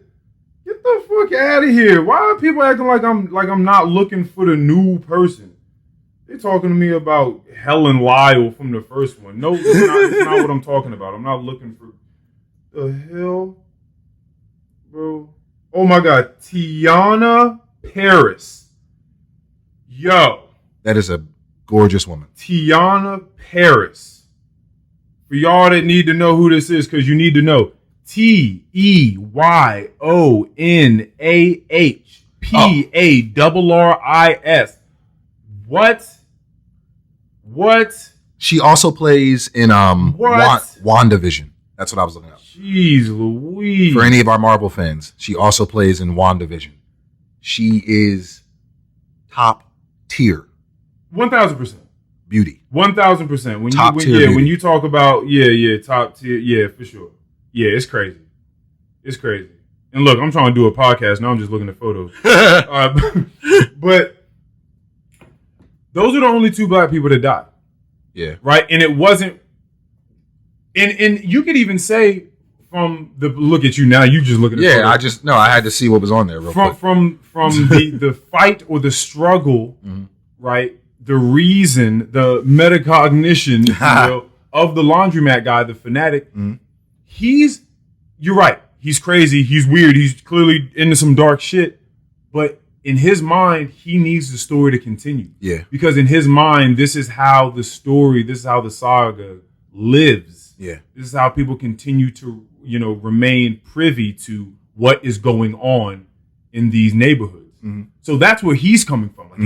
Get the fuck out of here! Why are people acting like I'm not looking for the new person? They're talking to me about Helen Lyle from the first one. No, it's not what I'm talking about. I'm not looking for the hell. Bro. Oh my God. Tiana Paris. Yo. That is a gorgeous woman. Tiana Paris. For y'all that need to know who this is, because you need to know. TEYONAHPARRIS. What? She also plays in WandaVision. That's what I was looking at. Jeez Louise. For any of our Marvel fans, she also plays in WandaVision. She is top tier. 1,000%. Beauty. 1,000%. When you talk about, top tier, for sure. Yeah, it's crazy. It's crazy. And look, I'm trying to do a podcast. Now I'm just looking at photos. But those are the only two black people that died. Yeah. Right? And it wasn't, and you could even say, from the look at you now, you just looking at photos. I had to see what was on there real quick. From the fight or the struggle, right? The reason, the metacognition, of the laundromat guy, the fanatic, you're right. He's crazy. He's weird. He's clearly into some dark shit. But in his mind, he needs the story to continue. Yeah. Because in his mind, this is how the saga lives. Yeah. This is how people continue to, remain privy to what is going on in these neighborhoods. So that's where he's coming from. Like,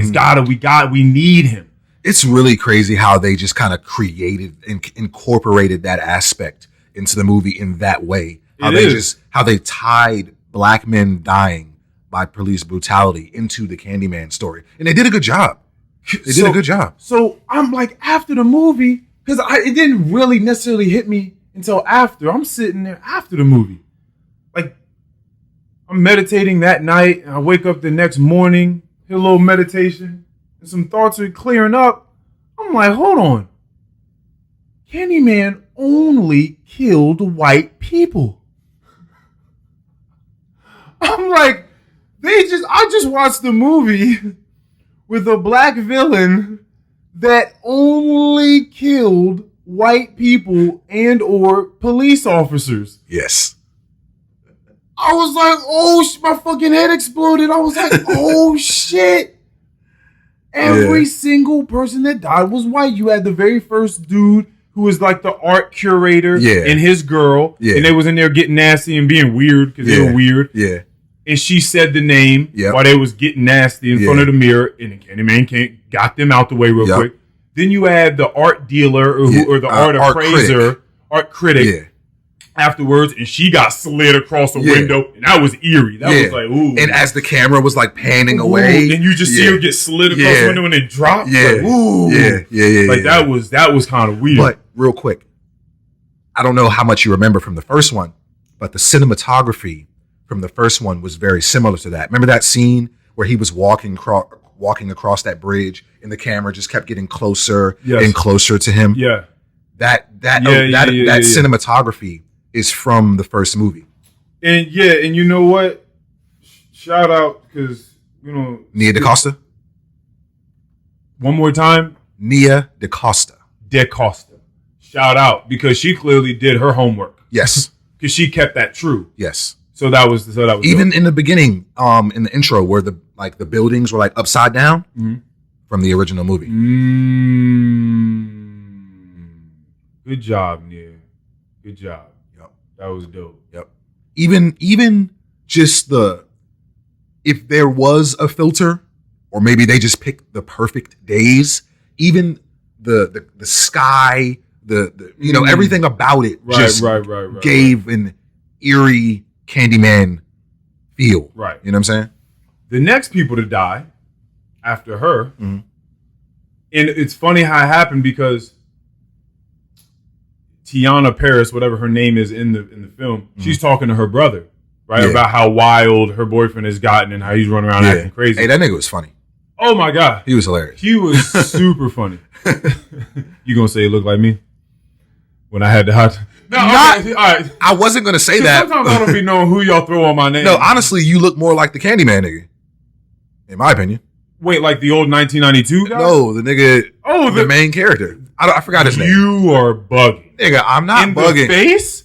we need him. It's really crazy how they just kind of created and incorporated that aspect into the movie in that way. How they tied black men dying by police brutality into the Candyman story. And they did a good job. So I'm like, after the movie, because it didn't really necessarily hit me until after. I'm sitting there after the movie. Like, I'm meditating that night, and I wake up the next morning, hit a little meditation, and some thoughts are clearing up. I'm like, hold on. Candyman only killed white people. I'm like, I just watched the movie with a black villain that only killed white people and or police officers. Yes. I was like, my fucking head exploded. I was like, oh shit. Every single person that died was white. You had the very first dude who was like the art curator and his girl. Yeah. And they was in there getting nasty and being weird because they were weird. Yeah. And she said the name while they was getting nasty in front of the mirror. And the Candyman got them out the way real quick. Then you had the art dealer or the art appraiser, art critic. afterwards, and she got slid across the window, and that was eerie. That was like, ooh. And as the camera was like panning away, and you just see her get slid across the window and then drop. Yeah. Like, ooh. Yeah. Like that was kind of weird. But real quick, I don't know how much you remember from the first one, but the cinematography from the first one was very similar to that. Remember that scene where he was walking across that bridge, and the camera just kept getting closer and closer to him. Yeah. That cinematography is from the first movie. And you know what? Shout out, because, you know, Nia DaCosta. One more time. Nia DaCosta. Shout out, because she clearly did her homework. Yes. Because she kept that true. Yes. So that was even dope. In the beginning, in the intro, where the buildings were like upside down from the original movie. Good job, Nia. Good job. Yep. That was dope. Yep. Even just if there was a filter, or maybe they just picked the perfect days, even the sky, the everything about it gave an eerie Candyman feel. Right. You know what I'm saying? The next people to die after her, and it's funny how it happened, because Tiana Paris, whatever her name is in the film, she's talking to her brother, right? About how wild her boyfriend has gotten and how he's running around acting crazy. Hey, that nigga was funny. Oh my God. He was hilarious. He was super funny. You gonna say it looked like me? When I had the hot... No, all right. I wasn't gonna say that. Sometimes I don't be knowing who y'all throw on my name. No, honestly, you look more like the Candyman nigga, in my opinion. Wait, like the old 1992 guy? No, the nigga. Oh, the main character. I forgot his name. You are bugging, nigga. I'm not bugging. In the face,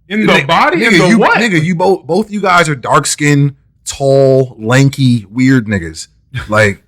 in the body, nigga, in the what? Nigga, you both you guys are dark skinned, tall, lanky, weird niggas. Like,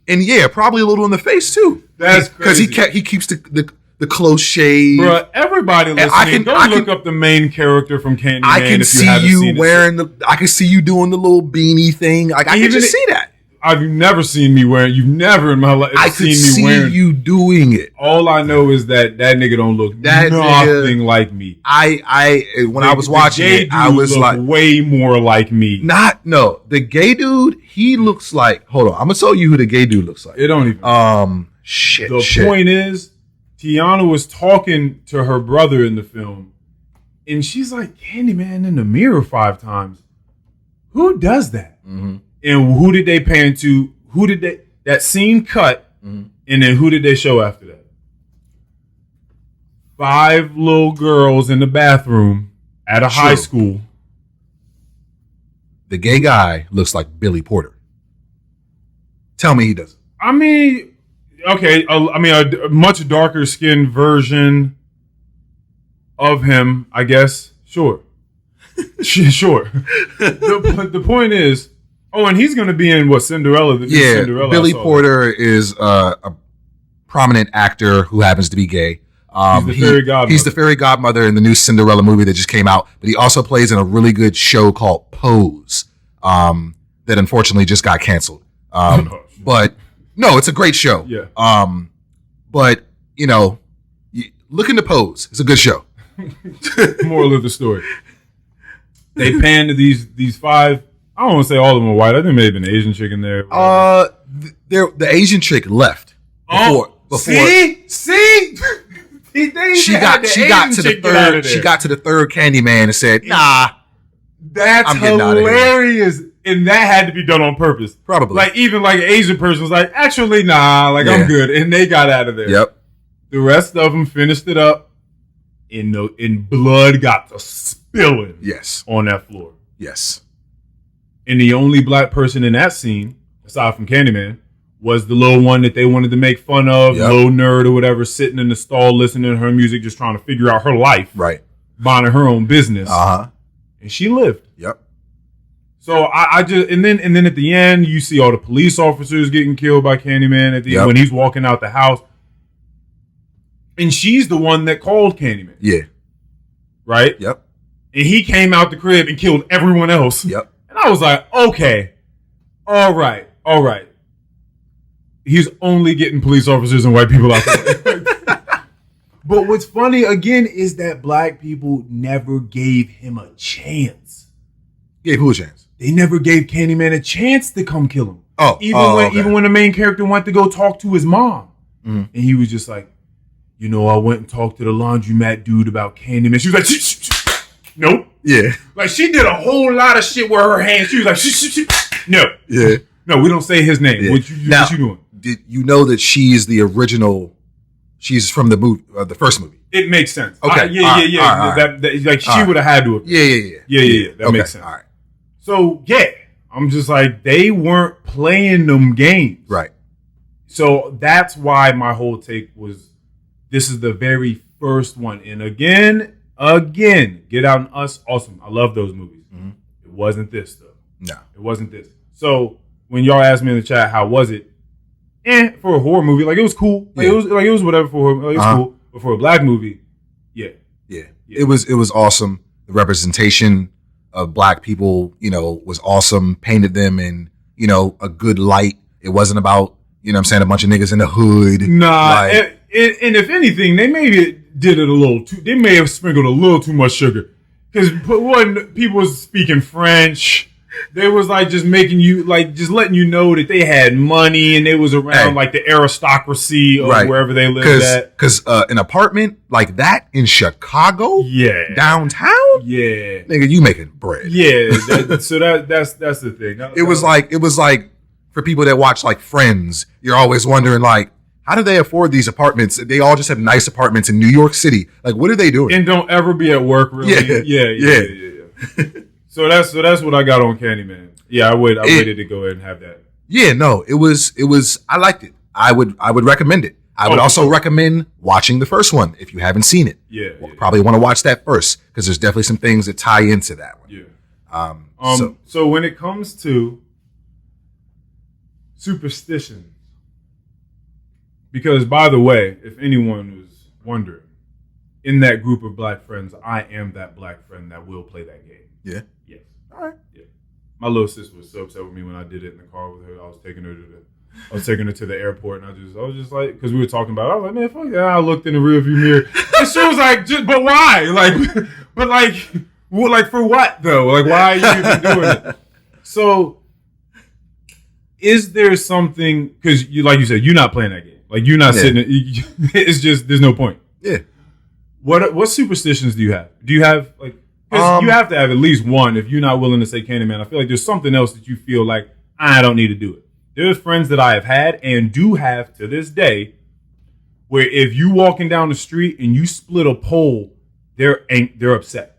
and probably a little in the face too. That's crazy. Because he keeps the close shave. Bro, everybody listening, go look up the main character from Candyman. I can see you wearing I can see you doing the little beanie thing. Like, I can just see that. I've never seen me wearing. You've never in my life seen me wearing. I could see you doing it. All I know is that nigga don't look nothing like me. When I was watching it, I was like, way more like me. The gay dude. He looks like. Hold on, I'm gonna tell you who the gay dude looks like. It don't even. The point is, Tiana was talking to her brother in the film, and she's like, Candyman in the mirror 5 times. Who does that? Mm-hmm. And who did they pan to? Who did that scene cut? Mm-hmm. And then who did they show after that? 5 little girls in the bathroom at a high school. The gay guy looks like Billy Porter. Tell me he doesn't. I mean, okay. A much darker skinned version of him, I guess. Sure. Sure. The point is, and he's going to be in Cinderella? The new Cinderella. Billy Porter is a prominent actor who happens to be gay. He's the fairy godmother. He's the fairy godmother in the new Cinderella movie that just came out. But he also plays in a really good show called Pose, that unfortunately just got canceled. But no, it's a great show. Yeah. But look into Pose. It's a good show. Moral of the story: they pan to these 5. I don't want to say all of them are white. I think maybe an Asian chick in there. The Asian chick left. Before see. She got to the third Candyman and said, "Nah, that's hilarious." And that had to be done on purpose. Probably. Like, even like an Asian person was like, "Actually, nah, like I'm good," and they got out of there. Yep. The rest of them finished it up, and blood got to spilling. Yes. On that floor. Yes. And the only black person in that scene, aside from Candyman, was the little one that they wanted to make fun of, little nerd or whatever, sitting in the stall listening to her music, just trying to figure out her life. Right. Minding her own business. Uh-huh. And she lived. Yep. So I just, and then at the end, you see all the police officers getting killed by Candyman at the end when he's walking out the house. And she's the one that called Candyman. Yeah. Right? Yep. And he came out the crib and killed everyone else. Yep. And I was like, okay, all right. He's only getting police officers and white people out there. But what's funny again is that black people never gave him a chance. Gave who a chance? They never gave Candyman a chance to come kill him. Oh, even when the main character went to go talk to his mom, and he was just like, you know, I went and talked to the laundromat dude about Candyman. She was like, shh. Nope. Yeah. Like she did a whole lot of shit with her hands. She was like, shh. No. Yeah. No, we don't say his name. Yeah. What you doing? Did you know that she's the original? She's from the movie, the first movie. It makes sense. Okay. Yeah. That like she would have had to. Yeah. That makes sense. All right. So yeah, I'm just like they weren't playing them games. Right. So that's why my whole take was, this is the very first one. And again, Get Out and Us, awesome. I love those movies. Mm-hmm. It wasn't this though. No, it wasn't this. So when y'all asked me in the chat, how was it? For a horror movie, like it was cool. Like it was whatever for horror. Like, it was cool. But for a black movie, yeah. It was awesome. The representation of black people, you know, was awesome. Painted them in, you know, a good light. It wasn't about, you know what I'm saying, a bunch of niggas in the hood. Nah, and if anything, they maybe did it a little too. They may have sprinkled a little too much sugar, because when people was speaking French, they was like just making you like just letting you know that they had money and they was around like the aristocracy of wherever they lived at. Because an apartment like that in Chicago, downtown, nigga, you making bread. So that's the thing. It was like for people that watch like Friends, you're always wondering like, how do they afford these apartments? They all just have nice apartments in New York City. Like, what are they doing? And don't ever be at work, really. Yeah. So that's what I got on Candyman. Yeah, I waited to go ahead and have that. Yeah, no, it was. I liked it. I would recommend it. I would also recommend watching the first one if you haven't seen it. Probably want to watch that first because there's definitely some things that tie into that one. Yeah. So when it comes to superstitions, because by the way, if anyone was wondering, in that group of black friends, I am that black friend that will play that game. Yeah. Yes. All right. Yeah. My little sister was so upset with me when I did it in the car with her. I was taking her to the airport, and I was just like, because we were talking about it, I was like, man, fuck yeah. I looked in the rearview mirror, and she was like, but why? Like, but like for what though? Like, why are you even doing it? So, is there something? Because you, like you said, you're not playing that game. Like, you're not sitting. It's just there's no point. Yeah. What superstitions do you have? Do you have like? Because you have to have at least one. If you're not willing to say Candyman, I feel like there's something else that you feel like I don't need to do it. There's friends that I have had and do have to this day, where if you walking down the street and you split a pole, they're upset.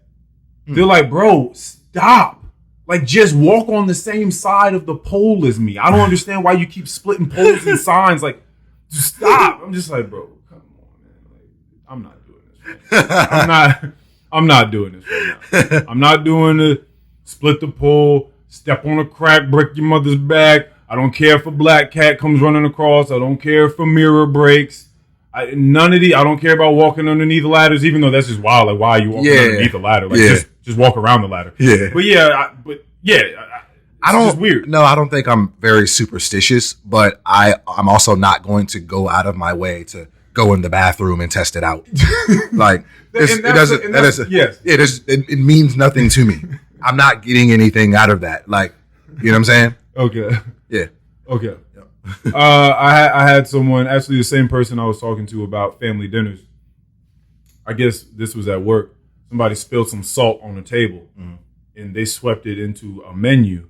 They're like, bro, stop. Like, just walk on the same side of the pole as me. I don't understand why you keep splitting poles and signs. Like, just stop. I'm just like, bro, come on, man. Like, I'm not doing this right now. I'm not doing this right now. I'm not doing the split the pole, step on a crack, break your mother's back. I don't care if a black cat comes running across. I don't care if a mirror breaks. None of these. I don't care about walking underneath ladders, even though that's just wild. Like, why are you walking underneath the ladder? Like, just walk around the ladder. Yeah. I don't. It's weird. No, I don't think I'm very superstitious, but I'm also not going to go out of my way to go in the bathroom and test it out. Like, it means nothing to me. I'm not getting anything out of that. Like, you know what I'm saying? Okay. Yeah. Okay. I had someone, actually the same person I was talking to about family dinners. I guess this was at work. Somebody spilled some salt on the table, and they swept it into a menu,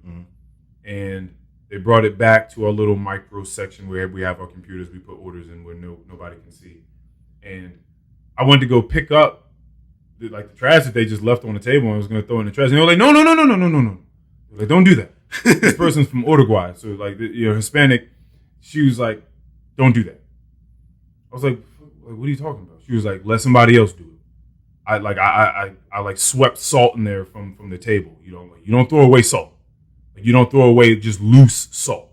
and they brought it back to our little micro section where we have our computers. We put orders in where nobody can see. And I went to go pick up the trash that they just left on the table, and I was going to throw it in the trash. And they were like, no. They're like, don't do that. This person's from Uruguay, so like, Hispanic. She was like, don't do that. I was like, what are you talking about? She was like, let somebody else do it. I swept salt in there from the table. You don't throw away salt. Like, you don't throw away just loose salt.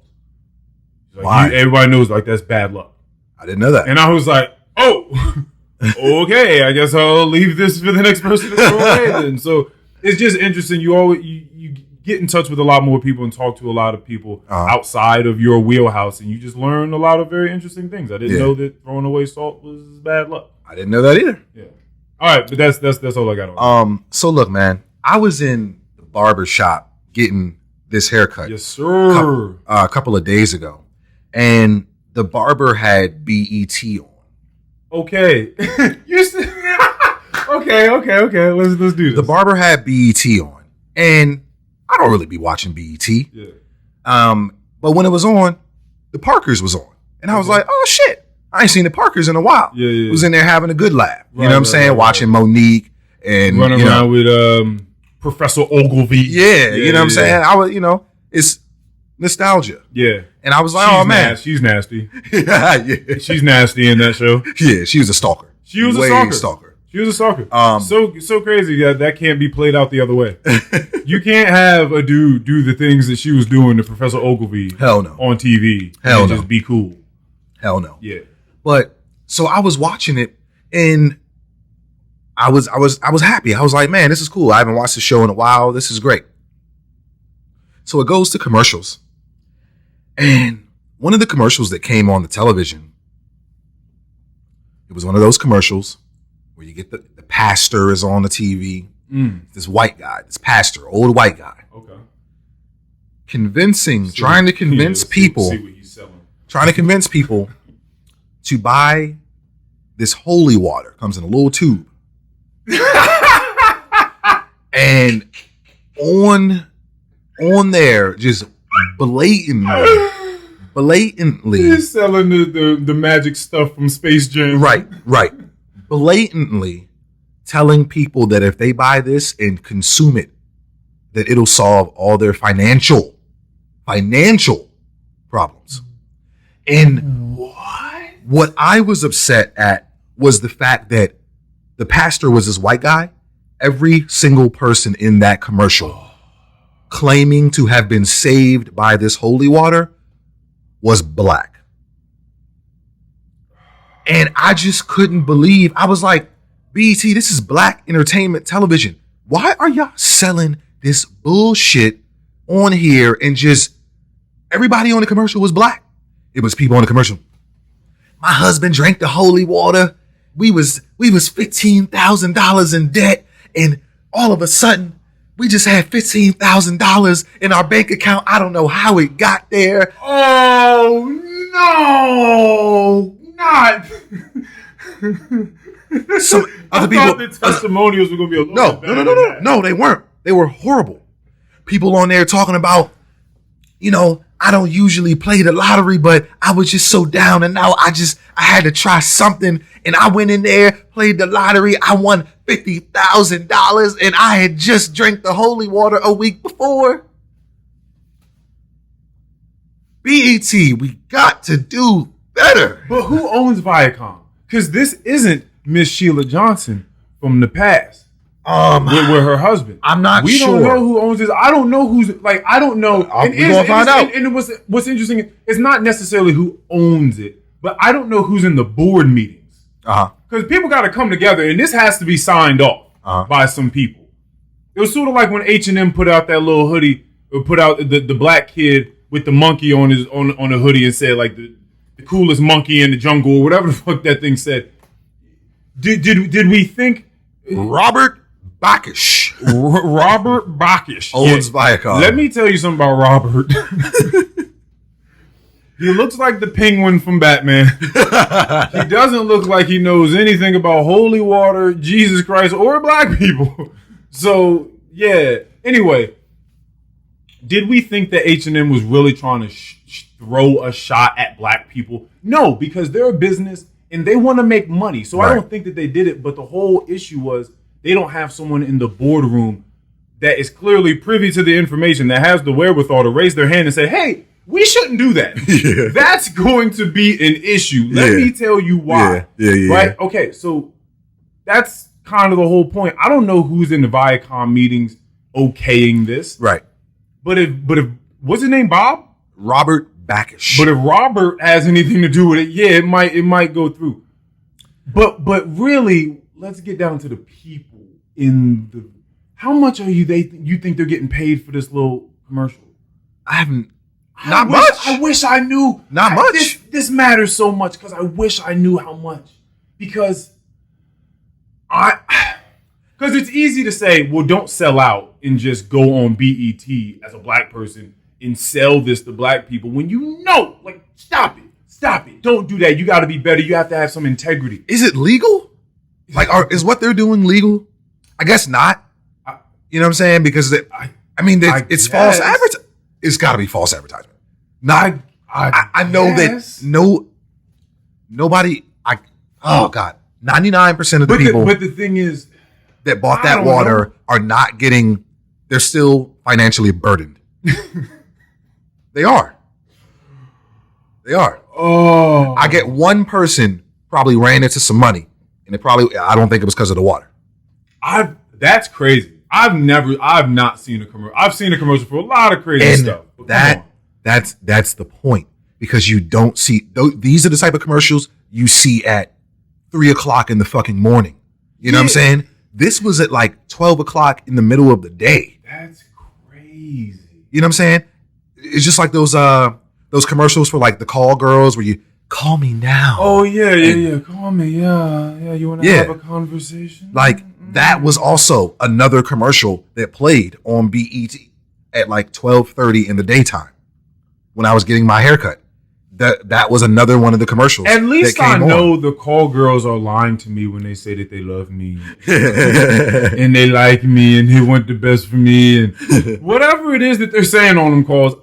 Like, why? Everybody knows like that's bad luck. I didn't know that. And I was like, oh, okay. I guess I'll leave this for the next person to throw away then. So it's just interesting. You get in touch with a lot more people and talk to a lot of people outside of your wheelhouse, and you just learn a lot of very interesting things. I didn't know that throwing away salt was bad luck. I didn't know that either. Yeah. All right, but that's all I got on. So look, man, I was in the barber shop getting this haircut. Yes, sir. A couple of days ago, and the barber had BET on. Okay. Okay. Let's do this. The barber had BET on, and I don't really be watching BET. Yeah. But when it was on, the Parkers was on, and I was like, oh shit, I ain't seen the Parkers in a while. Yeah. Was in there having a good laugh. You know what I'm saying? Watching Monique and running around with Professor Ogilvy. Yeah, you know what I'm saying? I was, it's nostalgia. Yeah. And I was like, oh man, she's nasty. Yeah. She's nasty in that show. Yeah, she was a stalker. She was a stalker. She was a stalker. So crazy that can't be played out the other way. You can't have a dude do the things that she was doing to Professor Ogilvy. Hell no. On TV. Hell and no. Just be cool. Hell no. Yeah. But so I was watching it, and I was happy. I was like, man, this is cool. I haven't watched the show in a while. This is great. So it goes to commercials. And one of the commercials that came on the television, it was one of those commercials where you get the pastor is on the TV. This white guy, this pastor, old white guy. Okay. Trying to convince people to buy this holy water. Comes in a little tube. And on there, just blatantly. He's selling the magic stuff from Space Jam. Right. Blatantly telling people that if they buy this and consume it, that it'll solve all their financial problems. And what I was upset at was the fact that the pastor was this white guy. Every single person in that commercial claiming to have been saved by this holy water was black. And I just couldn't believe. I was like, BET, this is black entertainment television. Why are y'all selling this bullshit on here? And just everybody on the commercial was black. It was people on the commercial. My husband drank the holy water. We was $15,000 in debt, and all of a sudden we just had $15,000 in our bank account. I don't know how it got there. Oh no, not. Some other people. Thought the testimonials were going to be a little bit better. No, they weren't. They were horrible. People on there talking about, I don't usually play the lottery, but I was just so down, and now I had to try something, and I went in there, played the lottery, I won $50,000, and I had just drank the holy water a week before. BET, we got to do better. But who owns Viacom? Because this isn't Miss Sheila Johnson from the past. With her husband. I'm not sure. We don't know who owns this. I don't know I don't know. We're going to find out. And what's interesting, it's not necessarily who owns it, but I don't know who's in the board meetings. Because people got to come together, and this has to be signed off by some people. It was sort of like when H&M put out that little hoodie, or put out the black kid with the monkey on the hoodie and said, like, the coolest monkey in the jungle, or whatever the fuck that thing said. Did we think Robert Bacchish owns Viacom? Let me tell you something about Robert. He looks like the Penguin from Batman. He doesn't look like he knows anything about holy water, Jesus Christ, or black people. So, yeah. Anyway, did we think that H&M was really trying to throw a shot at black people? No, because they're a business and they want to make money. So right. I don't think that they did it. But the whole issue was they don't have someone in the boardroom that is clearly privy to the information, that has the wherewithal to raise their hand and say, hey, we shouldn't do that. Yeah. That's going to be an issue. Let me tell you why. Yeah. Right? Okay, so that's kind of the whole point. I don't know who's in the Viacom meetings okaying this. Right. But if what's his name, Bob? Robert Bacchish. But if Robert has anything to do with it, yeah, it might go through. But really, let's get down to the people in the. How much are you think they're getting paid for this little commercial? Not much. I wish I knew. Not much. This matters so much because I wish I knew how much. Because Because it's easy to say, well, don't sell out and just go on BET as a black person and sell this to black people when you know, like, stop it. Don't do that. You got to be better. You have to have some integrity. Is it legal? Like, is what they're doing legal? I guess not. You know what I'm saying? Because it's false advertising. It's got to be false advertisement. I know that nobody. Oh God, 99% of the people. But the thing is, that bought that water are not getting. They're still financially burdened. They are. Oh, I get one person probably ran into some money, and I don't think it was because of the water. That's crazy. I've not seen a commercial. I've seen a commercial for a lot of crazy stuff. That's the point, because you don't see these are the type of commercials you see at 3:00 in the fucking morning. You know what I'm saying? This was at like 12:00 in the middle of the day. That's crazy. You know what I'm saying? It's just like those commercials for like the call girls where you call me now. Oh yeah. Call me. Yeah. You want to have a conversation? Like that was also another commercial that played on BET at like 12:30 in the daytime when I was getting my haircut. That was another one of the commercials. At least I know the call girls are lying to me when they say that they love me and they like me and they want the best for me and whatever it is that they're saying on them calls.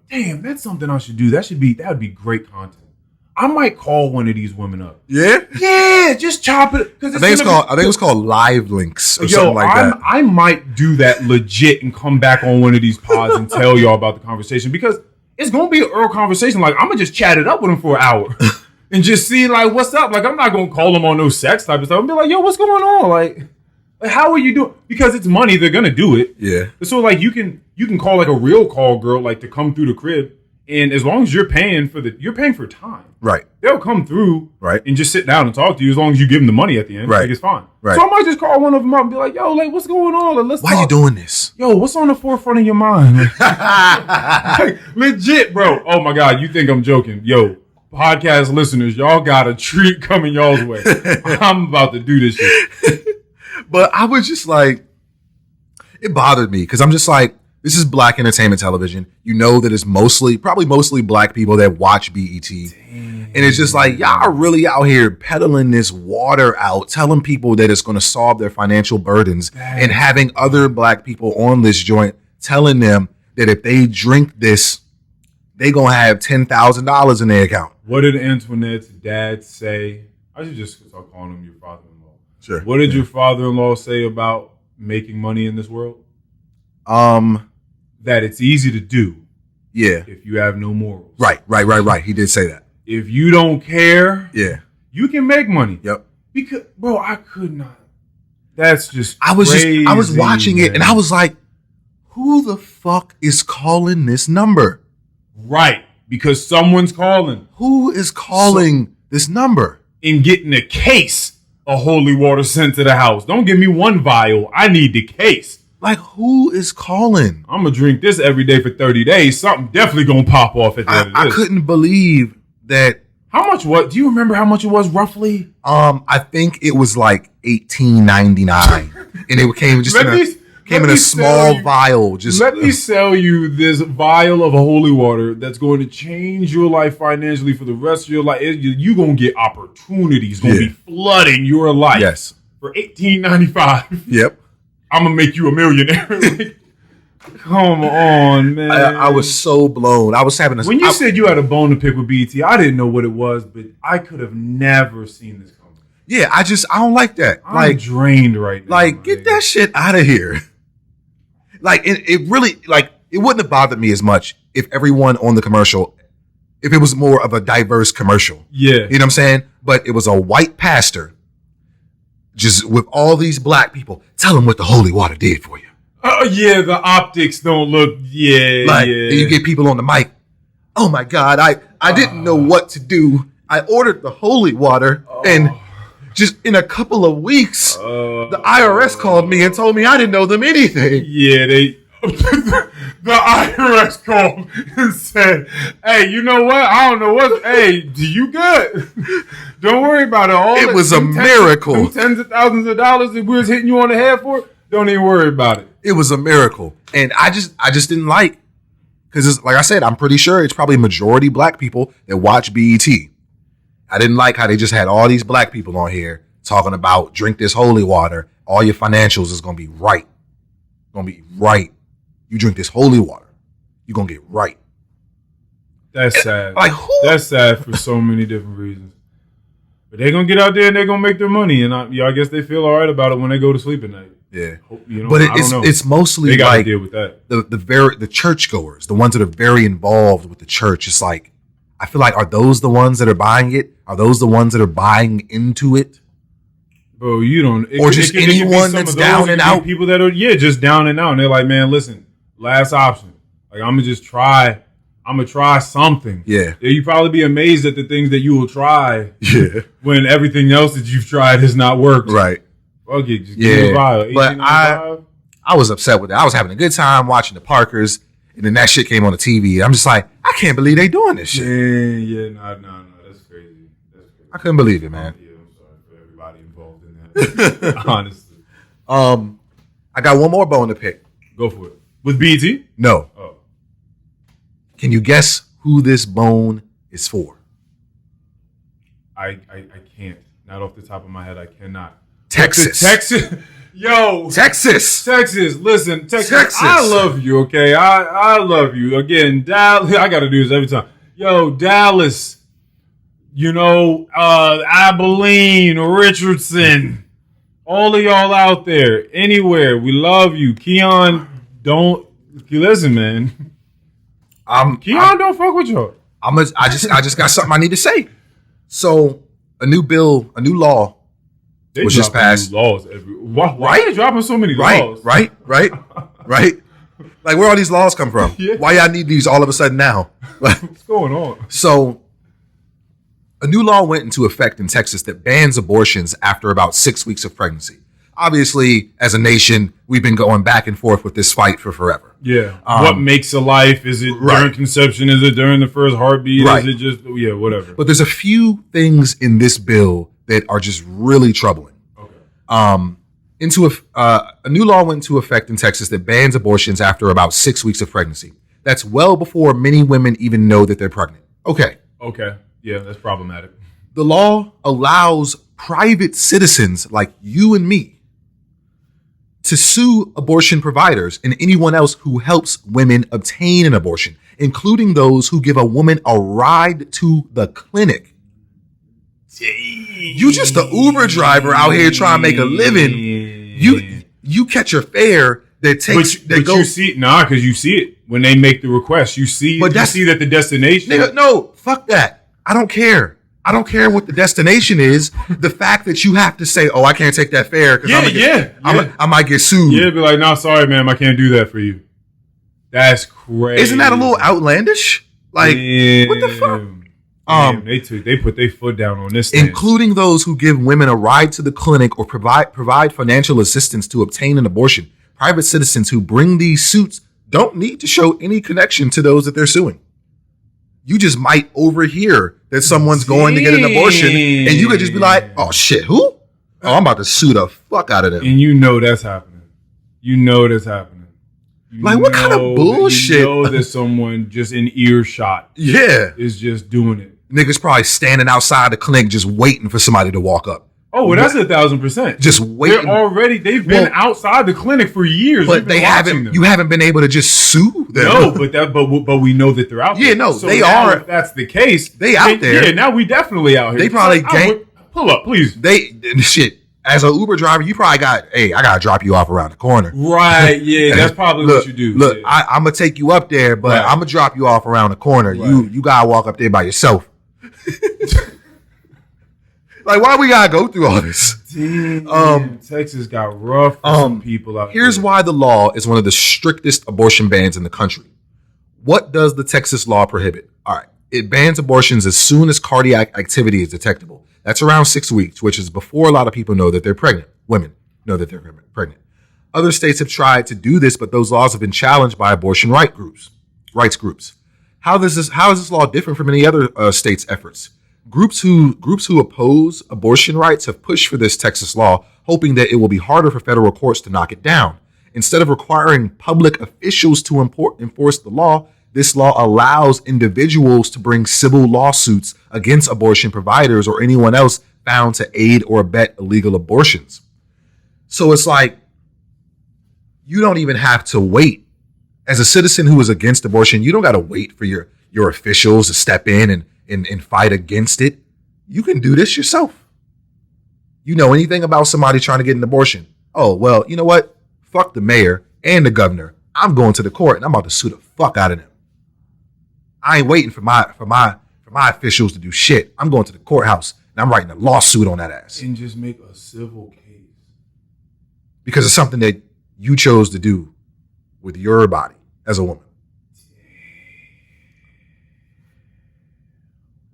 Damn, that's something I should do. That would be great content. I might call one of these women up. Yeah? Yeah, just chop it. I think it was called Live Links or something like that. I might do that legit and come back on one of these pods and tell y'all about the conversation, because it's going to be an real conversation. Like, I'm going to just chat it up with them for an hour and just see, like, what's up. Like, I'm not going to call them on no sex type of stuff. I'm be like, yo, what's going on? Like, how are you doing? Because it's money. They're going to do it. Yeah. So, like, you can call, like, a real call girl, like, to come through the crib. And as long as you're paying for time. Right. They'll come through. Right. And just sit down and talk to you as long as you give them the money at the end. Right. Like, it's fine. Right. So I might just call one of them up and be like, yo, like, what's going on? Like, let's Why talk. you doing this? Yo, what's on the forefront of your mind? Like, legit, bro. Oh, my God. You think I'm joking. Yo, podcast listeners, y'all got a treat coming y'all's way. I'm about to do this shit. But I was just like, it bothered me because I'm just like, this is black entertainment television. You know that it's probably mostly black people that watch BET. Damn. And it's just like, y'all are really out here peddling this water out, telling people that it's going to solve their financial burdens, and having other black people on this joint telling them that if they drink this, they going to have $10,000 in their account. What did Antoinette's dad say? I should just start calling him your father-in-law. Sure. What did your father-in-law say about making money in this world? That it's easy to do. Yeah. If you have no morals. Right. He did say that. If you don't care. Yeah. You can make money. Yep. Because, bro, I could not. That's just I was watching it and I was like, who the fuck is calling this number? Right. Because someone's calling. Who is calling this number? And getting a case of holy water sent to the house. Don't give me one vial. I need the case. Like, who is calling? I'm going to drink this every day for 30 days. Something definitely going to pop off at the end of this. I couldn't believe that. How much do you remember how much it was roughly? I think it was like $18.99. And it came in a small vial. Let me sell you this vial of holy water that's going to change your life financially for the rest of your life. You're going to get opportunities. Going to be flooding your life. Yes. For $18.95. Yep. I'm going to make you a millionaire. Like, come on, man. I was so blown. I was having When you said you had a bone to pick with BET, I didn't know what it was, but I could have never seen this coming. Yeah, I don't like that. I'm drained right now. Like, get that shit out of here. Like, it really, like, it wouldn't have bothered me as much if everyone on the commercial, if it was more of a diverse commercial. Yeah. You know what I'm saying? But it was a white pastor just with all these black people. Tell them what the holy water did for you. Oh, yeah, the optics don't look, And you get people on the mic. Oh, my God, I didn't know what to do. I ordered the holy water, and just in a couple of weeks, the IRS called me and told me I didn't know them anything. Yeah, the IRS called and said, "Hey, you know what? I don't know what. Hey, do you good? Don't worry about it. It was a miracle. Tens of thousands of dollars that we was hitting you on the head for. Don't even worry about it. It was a miracle, and I just didn't like, because like I said, I'm pretty sure it's probably majority black people that watch BET. I didn't like how they just had all these black people on here talking about drink this holy water. All your financials is gonna be right. Gonna be right. You drink this holy water, you're gonna get right. That's sad. Like who? That's sad for so many different reasons. But they're gonna get out there and they're gonna make their money, and I guess they feel all right about it when they go to sleep at night. Yeah, you know, but I don't know. it's mostly they gotta like deal with that. The churchgoers, the ones that are very involved with the church. It's like, I feel like, are those the ones that are buying it? Are those the ones that are buying into it? Bro, you don't, or just anyone that's down and out. People that are just down and out, and they're like, man, listen, last option. Like, I'm gonna try something. Yeah. You probably be amazed at the things that you will try. Yeah. When everything else that you've tried has not worked. Right. Fuck it, just give me a vibe. But I was upset with it. I was having a good time watching the Parkers, and then that shit came on the TV. I'm just like, I can't believe they doing this shit. Yeah, no, that's crazy. I couldn't believe it, man. Yeah, I'm sorry for everybody involved in that. Honestly. I got one more bone to pick. Go for it. With BET? No. Oh. Can you guess who this bone is for? I can't. Not off the top of my head, I cannot. Texas. Yo. Texas. Listen, Texas. I love you, okay? I love you. Again, Dallas. I got to do this every time. Yo, Dallas. You know, Abilene, Richardson. All of y'all out there. Anywhere. We love you. Keion, listen, man. Keion don't fuck with y'all. I just got something I need to say. So, a new law was just passed. Laws why are they dropping so many laws? Right. Like, where all these laws come from? Yeah. Why y'all need these all of a sudden now? What's going on? So, a new law went into effect in Texas that bans abortions after about 6 weeks of pregnancy. Obviously, as a nation, we've been going back and forth with this fight for forever. Yeah. What makes a life? Is it during conception? Is it during the first heartbeat? Right. Is it just, whatever. But there's a few things in this bill that are just really troubling. Okay. A new law went into effect in Texas that bans abortions after about 6 weeks of pregnancy. That's well before many women even know that they're pregnant. Okay. Yeah, that's problematic. The law allows private citizens like you and me to sue abortion providers and anyone else who helps women obtain an abortion, including those who give a woman a ride to the clinic. You just an Uber driver out here trying to make a living. You catch a fare that takes you see it because you see it when they make the request. You see that the destination. Nigga, no, fuck that. I don't care. I don't care what the destination is. The fact that you have to say, "Oh, I can't take that fare because I might get sued." Yeah, be like, "No, sorry, ma'am, I can't do that for you." That's crazy. Isn't that a little outlandish? Like, what the fuck? They put their foot down on this thing. Including those who give women a ride to the clinic or provide financial assistance to obtain an abortion. Private citizens who bring these suits don't need to show any connection to those that they're suing. You just might overhear that someone's going to get an abortion, and you could just be like, "Oh shit, who? Oh, I'm about to sue the fuck out of them." And that's happening. Like, what kind of bullshit? You know that someone just in earshot is just doing it. Niggas probably standing outside the clinic just waiting for somebody to walk up. Oh, well, that's 1,000%. Just waiting. They've been outside the clinic for years. But you haven't been able to just sue them. No, but we know that they're out there. Yeah, no, so they now, are. If that's the case, they out there. Yeah, now we definitely out here. They probably pull up, please. Shit. As an Uber driver, you probably I gotta drop you off around the corner. Right, yeah, that's probably what you do. Look, I'm gonna take you up there, but I'm gonna drop you off around the corner. Right. You gotta walk up there by yourself. Like, why we gotta go through all this? Damn, Texas got rough for some people out Here's why the law is one of the strictest abortion bans in the country. What does the Texas law prohibit? All right. It bans abortions as soon as cardiac activity is detectable. That's around 6 weeks, which is before a lot of people know that they're pregnant. Women know that they're pregnant. Other states have tried to do this, but those laws have been challenged by abortion rights groups. How is this law different from any other states' efforts? Groups who oppose abortion rights have pushed for this Texas law, hoping that it will be harder for federal courts to knock it down. Instead of requiring public officials to enforce the law, this law allows individuals to bring civil lawsuits against abortion providers or anyone else found to aid or abet illegal abortions. So it's like, you don't even have to wait. As a citizen who is against abortion, you don't got to wait for your officials to step in and fight against it. You can do this yourself. You know anything about somebody trying to get an abortion? Oh, well, you know what? Fuck the mayor and the governor. I'm going to the court and I'm about to sue the fuck out of them. I ain't waiting for my officials to do shit. I'm going to the courthouse and I'm writing a lawsuit on that ass. And just make a civil case. Because it's something that you chose to do with your body as a woman.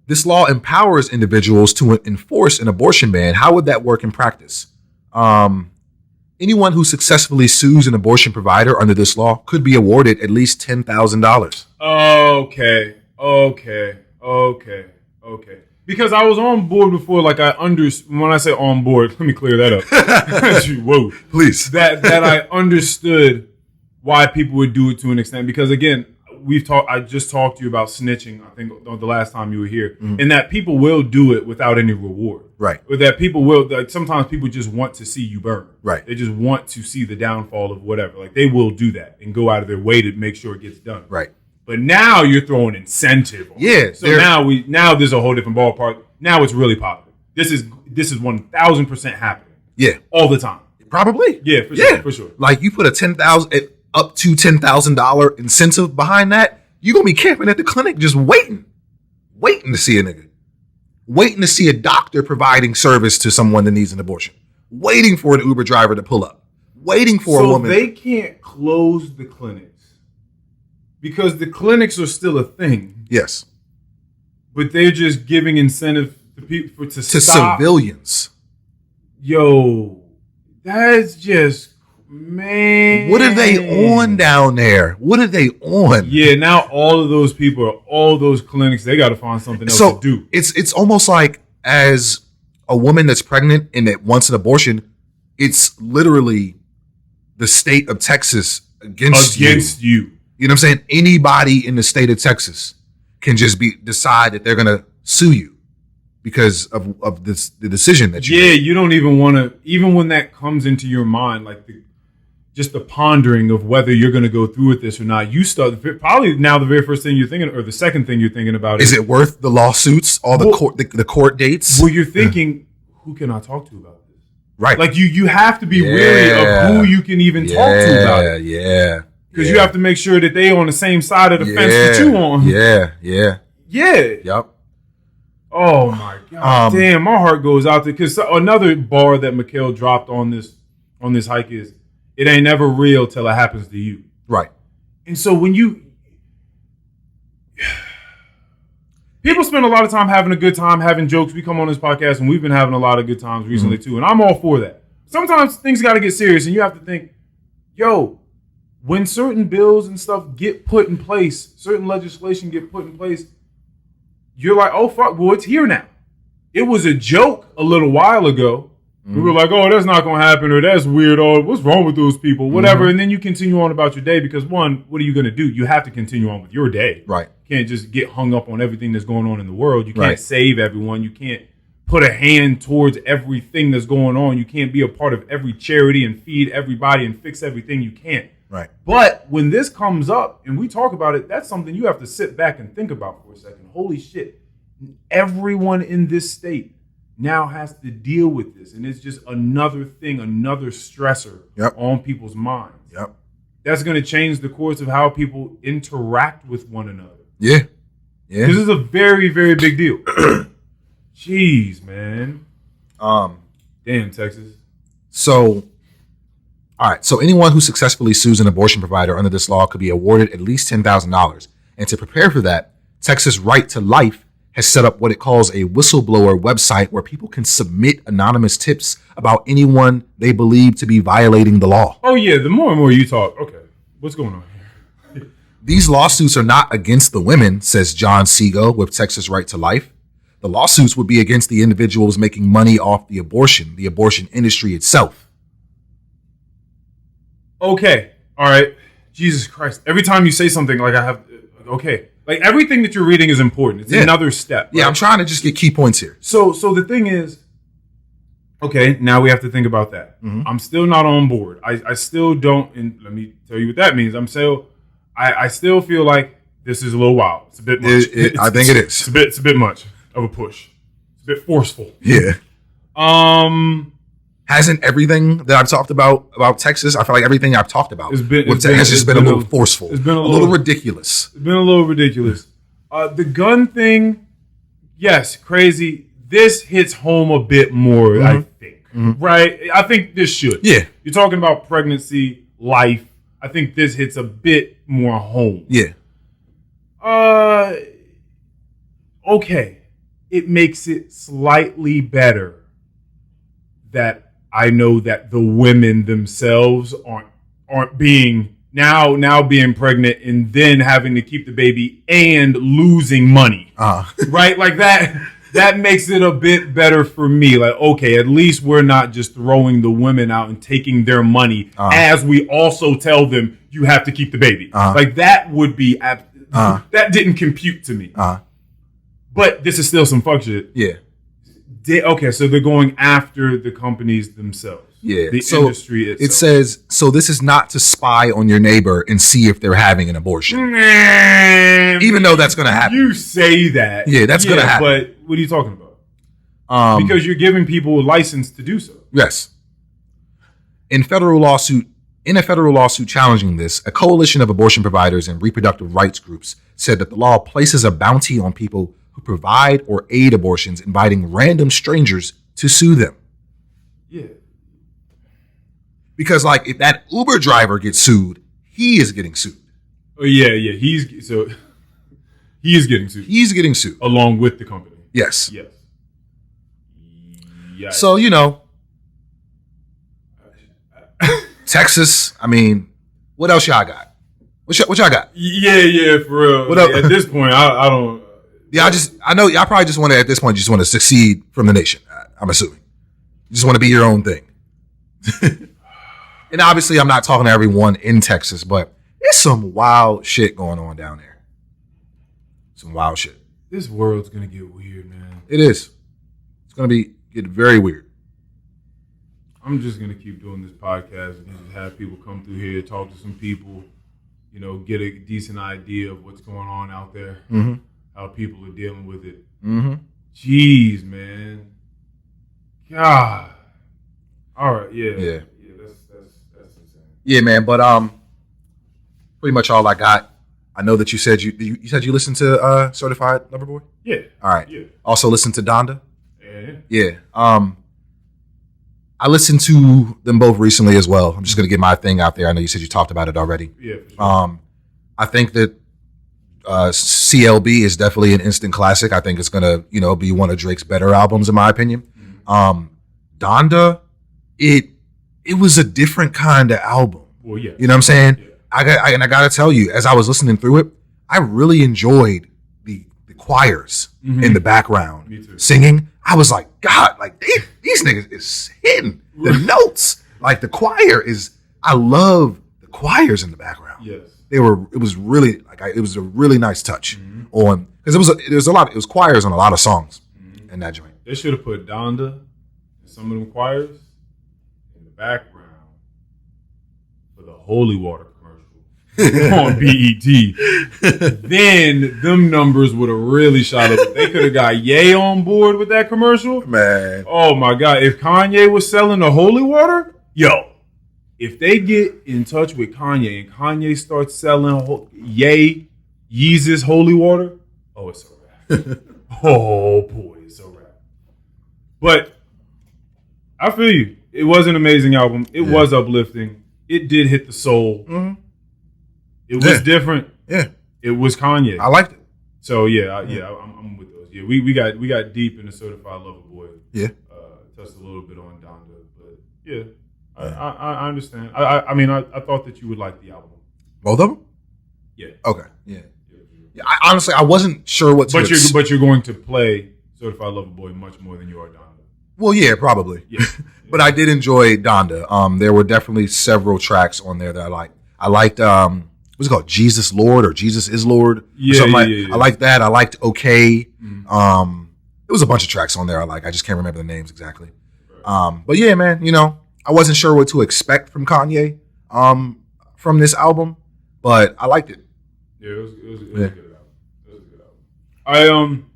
This law empowers individuals to enforce an abortion ban. How would that work in practice? Anyone who successfully sues an abortion provider under this law could be awarded at least $10,000. Okay. Because I was on board before, like when I say on board, let me clear that up. Whoa, please. That I understood why people would do it to an extent. Because again, I just talked to you about snitching, I think the last time you were here, and that people will do it without any reward. Right. Or that people will, like sometimes people just want to see you burn. Right. They just want to see the downfall of whatever. Like they will do that and go out of their way to make sure it gets done. Right. But now you're throwing incentive on it. So now there's a whole different ballpark. Now it's really popular. This is 1,000% happening. Yeah. All the time. Probably. Yeah, for sure. Like you put a up to $10,000 incentive behind that, you're going to be camping at the clinic just waiting to see a nigga. Waiting to see a doctor providing service to someone that needs an abortion. Waiting for an Uber driver to pull up. Waiting for a woman. So they can't close the clinics because the clinics are still a thing. Yes. But they're just giving incentive to people to stop. Civilians. Yo, that's just, man. What are they on down there? What are they on? Yeah, now all of those people, all those clinics, they got to find something else to do. It's almost like as a woman that's pregnant and that wants an abortion, it's literally the state of Texas against you. You know what I'm saying? Anybody in the state of Texas can just decide that they're going to sue you because of the decision that you made. Yeah, you don't even want to, even when that comes into your mind, like just the pondering of whether you're going to go through with this or not, you start probably now the very first thing you're thinking, or the second thing you're thinking about is it worth the lawsuits, all the court dates? Well, you're thinking, who can I talk to about this? Right. Like you have to be wary of who you can even talk to about it. Yeah. Because you have to make sure that they on the same side of the fence that you on. Yeah. Yep. Oh my God. Damn, my heart goes out there. Because another bar that Mikhail dropped on this hike is, it ain't never real till it happens to you. Right. And so when people spend a lot of time having a good time, having jokes. We come on this podcast and we've been having a lot of good times recently too. And I'm all for that. Sometimes things got to get serious and you have to think, yo, when certain bills and stuff get put in place, certain legislation get put in place, you're like, oh, fuck, well, it's here now. It was a joke a little while ago. We were like, oh, that's not going to happen, or that's weird, or what's wrong with those people, whatever. And then you continue on about your day because, one, what are you going to do? You have to continue on with your day. Right. You can't just get hung up on everything that's going on in the world. You can't save everyone. You can't put a hand towards everything that's going on. You can't be a part of every charity and feed everybody and fix everything. You can't. Right. But when this comes up and we talk about it, that's something you have to sit back and think about for a second. Holy shit. Everyone in this state now has to deal with this. And it's just another thing, another stressor on people's minds. Yep. That's going to change the course of how people interact with one another. Yeah. This is a very, very big deal. Jeez, man. Damn, Texas. So, all right. So anyone who successfully sues an abortion provider under this law could be awarded at least $10,000. And to prepare for that, Texas Right to Life has set up what it calls a whistleblower website where people can submit anonymous tips about anyone they believe to be violating the law. Oh, yeah. The more and more you talk, okay, what's going on here? These lawsuits are not against the women, says John Segal with Texas Right to Life. The lawsuits would be against the individuals making money off the abortion industry itself. Okay. All right. Jesus Christ. Every time you say something, like I have, okay. Like everything that you're reading is important. It's another step. Right? Yeah, I'm trying to just get key points here. So the thing is, okay, now we have to think about that. Mm-hmm. I'm still not on board. I still don't, and let me tell you what that means. I still feel like this is a little wild. It's a bit much. I think it is. It's a bit much of a push. It's a bit forceful. Yeah. Hasn't everything that I've talked about Texas, I feel like everything I've talked about has just been a little forceful. It's been a little ridiculous. It's been a little ridiculous. The gun thing, yes, crazy. This hits home a bit more, mm-hmm. I think. Mm-hmm. Right? I think this should. Yeah. You're talking about pregnancy, life. I think this hits a bit more home. Yeah. Okay. It makes it slightly better that I know that the women themselves aren't being now being pregnant and then having to keep the baby and losing money. Right? Like that makes it a bit better for me. Like, okay, at least we're not just throwing the women out and taking their money as we also tell them you have to keep the baby. Like that would be that didn't compute to me. But this is still some fuck shit. Yeah. Okay, so they're going after the companies themselves. Yeah. The industry itself. It says, so this is not to spy on your neighbor and see if they're having an abortion. Even though that's going to happen. You say that. Yeah, that's going to happen. But what are you talking about? Because you're giving people a license to do so. Yes. In a federal lawsuit challenging this, a coalition of abortion providers and reproductive rights groups said that the law places a bounty on people who provide or aid abortions, inviting random strangers to sue them. Yeah. Because, like, if that Uber driver gets sued, he is getting sued. Oh, yeah. He is getting sued. He's getting sued. Along with the company. Yes. Yes. So, Texas, I mean, what else y'all got? What y'all got? Yeah, for real. What up? At this point, I don't... Yeah, I know y'all probably just want to, at this point, just want to succeed from the nation. I'm assuming. You just want to be your own thing. And obviously, I'm not talking to everyone in Texas, but there's some wild shit going on down there. Some wild shit. This world's going to get weird, man. It is. It's going to get very weird. I'm just going to keep doing this podcast and just have people come through here, talk to some people, get a decent idea of what's going on out there. Mm-hmm. How people are dealing with it. Mm-hmm. Jeez, man. God. All right, yeah. That's insane. Yeah, man. But pretty much all I got. I know that you said you said you listened to Certified Lover Boy. Yeah. All right. Yeah. Also listened to Donda. Yeah. I listened to them both recently as well. I'm just gonna get my thing out there. I know you said you talked about it already. Yeah. For sure. I think that CLB is definitely an instant classic. I think it's gonna, be one of Drake's better albums in my opinion. Mm-hmm. Donda, it was a different kind of album. Well, yeah. You know what I'm saying? Yeah. I gotta tell you, as I was listening through it, I really enjoyed the choirs in the background singing. I was like, God, like these niggas is hitting the notes. Like the choir is, I love the choirs in the background. Yes. It was really it was a really nice touch on, because it was choirs on a lot of songs in that joint. They should have put Donda and some of them choirs in the background for the holy water commercial on BET. Then them numbers would have really shot up. They could have got Ye on board with that commercial. Man. Oh my God. If Kanye was selling the holy water, if they get in touch with Kanye and Kanye starts selling Yeezus holy water, it's a wrap. Oh boy, it's a wrap. But I feel you. It was an amazing album. It was uplifting. It did hit the soul. Mm-hmm. It was different. Yeah. It was Kanye. I liked it. So I'm with those. Yeah, we got deep into Certified Lover Boy. Yeah. Touched a little bit on Donda, but yeah, I understand. I mean, I thought that you would like the album. Both of them? Yeah. Okay. Yeah. Honestly, I wasn't sure what to expect. But you're going to play Certified Lover Boy much more than you are Donda. Well, yeah, probably. Yeah. But I did enjoy Donda. There were definitely several tracks on there that I liked. I liked what's it called? Jesus Lord or Jesus is Lord? Yeah, I liked that. I liked Okay. Mm-hmm. There was a bunch of tracks on there I like. I just can't remember the names exactly. Right. But yeah, man, I wasn't sure what to expect from Kanye from this album, but I liked it. Yeah, it was a good album. It was a good album.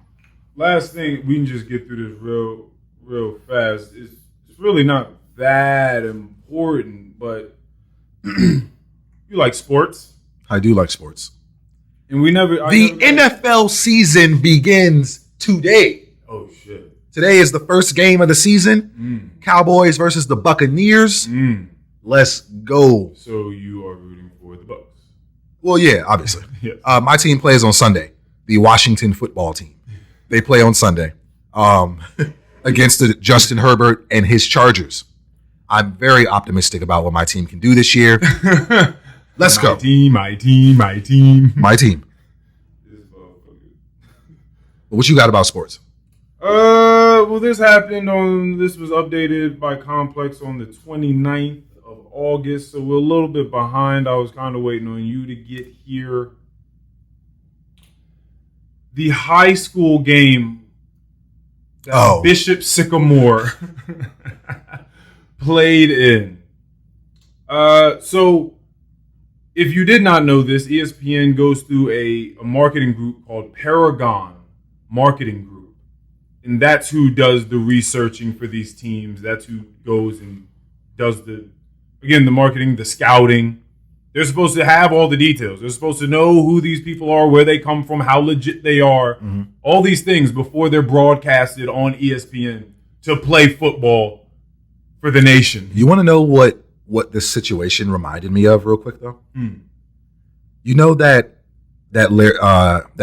Last thing, we can just get through this real fast. It's really not that important, but you like sports? I do like sports. And the NFL season begins today. Oh, shit. Today is the first game of the season. Cowboys versus the Buccaneers. Let's go. So you are rooting for the Bucs? Well, yeah, obviously. Yes. My team plays on Sunday. The Washington football team. They play on Sunday against Justin Herbert and his Chargers. I'm very optimistic about what my team can do this year. Let's go. My team. My team. What you got about sports? Well, this was updated by Complex on the 29th of August, so we're a little bit behind. I was kind of waiting on you to get here. The high school game that Bishop Sycamore played in. So if you did not know this, ESPN goes through a marketing group called Paragon Marketing Group. And that's who does the researching for these teams. That's who goes and does the marketing, the scouting. They're supposed to have all the details. They're supposed to know who these people are, where they come from, how legit they are, all these things before they're broadcasted on ESPN to play football for the nation. You want to know what this situation reminded me of real quick, though? You know that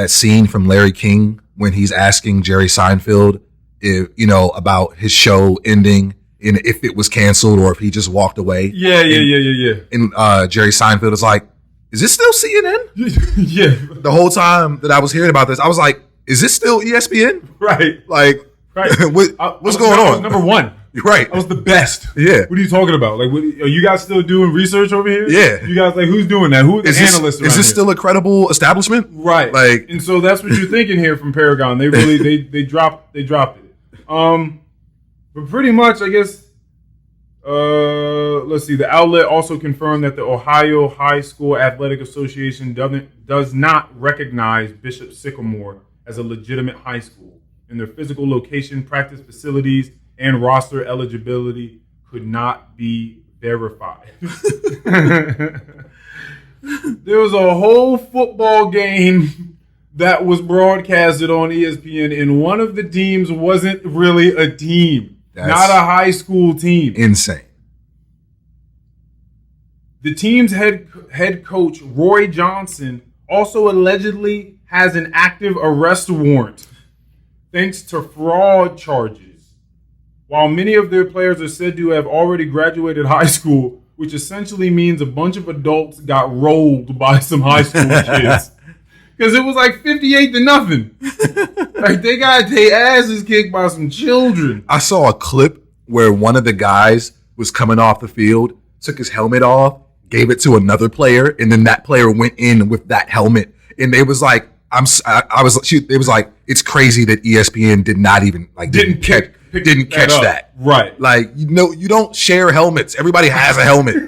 scene from Larry King when he's asking Jerry Seinfeld about his show ending and if it was canceled or if he just walked away. Yeah. And Jerry Seinfeld is like, is this still CNN? Yeah. The whole time that I was hearing about this, I was like, is this still ESPN? Right. Like, right. what's going on? I was number one. Right. I was the best. Yeah. What are you talking about? Like, are you guys still doing research over here? Yeah. You guys, like, who's doing that? Who are the analysts around Is this still a credible establishment? Right. Like, and so that's what you're thinking here from Paragon. They really, they dropped it. But pretty much, I guess, let's see. The outlet also confirmed that the Ohio High School Athletic Association does not recognize Bishop Sycamore as a legitimate high school, and their physical location, practice facilities, and roster eligibility could not be verified. There was a whole football game that was broadcasted on ESPN, and one of the teams wasn't really a team. Not a high school team. Insane. The team's head coach, Roy Johnson, also allegedly has an active arrest warrant thanks to fraud charges. While many of their players are said to have already graduated high school, which essentially means a bunch of adults got rolled by some high school kids. Because it was like 58-0. Like, they got their asses kicked by some children. I saw a clip where one of the guys was coming off the field, took his helmet off, gave it to another player, and then that player went in with that helmet. And they was like, it was like, it's crazy that ESPN did not even, like, didn't catch that. Right. Like, you don't share helmets. Everybody has a helmet.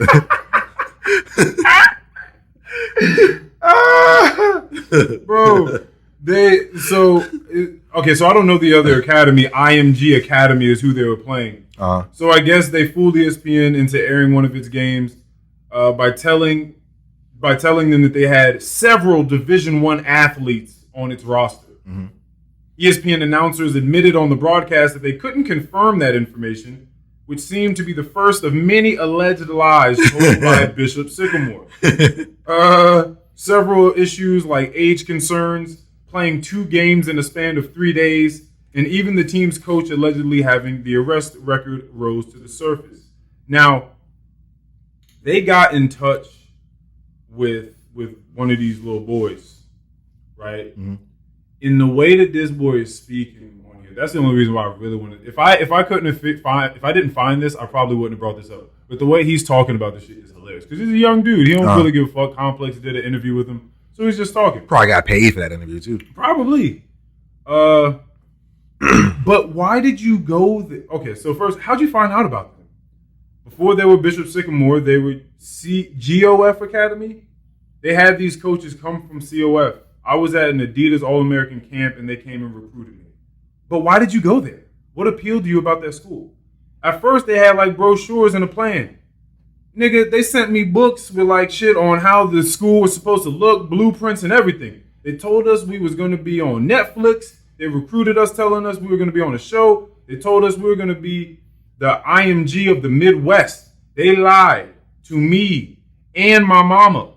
Bro, so I don't know the other academy. IMG Academy is who they were playing. So I guess they fooled ESPN into airing one of its games by telling them that they had several Division I athletes on its roster. Mm-hmm. ESPN announcers admitted on the broadcast that they couldn't confirm that information, which seemed to be the first of many alleged lies told by Bishop Sycamore. Several issues like age concerns, playing 2 games in a span of 3 days, and even the team's coach allegedly having the arrest record rose to the surface. Now, they got in touch with one of these little boys, right? Mm-hmm. In the way that this boy is speaking on here, that's the only reason why I really wanted. If I didn't find this, I probably wouldn't have brought this up. But the way he's talking about this shit is hilarious because he's a young dude. He don't really give a fuck. Complex did an interview with him, so he's just talking. Probably got paid for that interview too. Probably. But why did you go there? Okay, so first, how'd you find out about them? Before they were Bishop Sycamore, they were GOF Academy. They had these coaches come from COF. I was at an Adidas All-American camp, and they came and recruited me. But why did you go there? What appealed to you about that school? At first, they had like brochures and a plan. Nigga, they sent me books with like shit on how the school was supposed to look, blueprints and everything. They told us we was going to be on Netflix. They recruited us telling us we were going to be on a show. They told us we were going to be the IMG of the Midwest. They lied to me and my mama.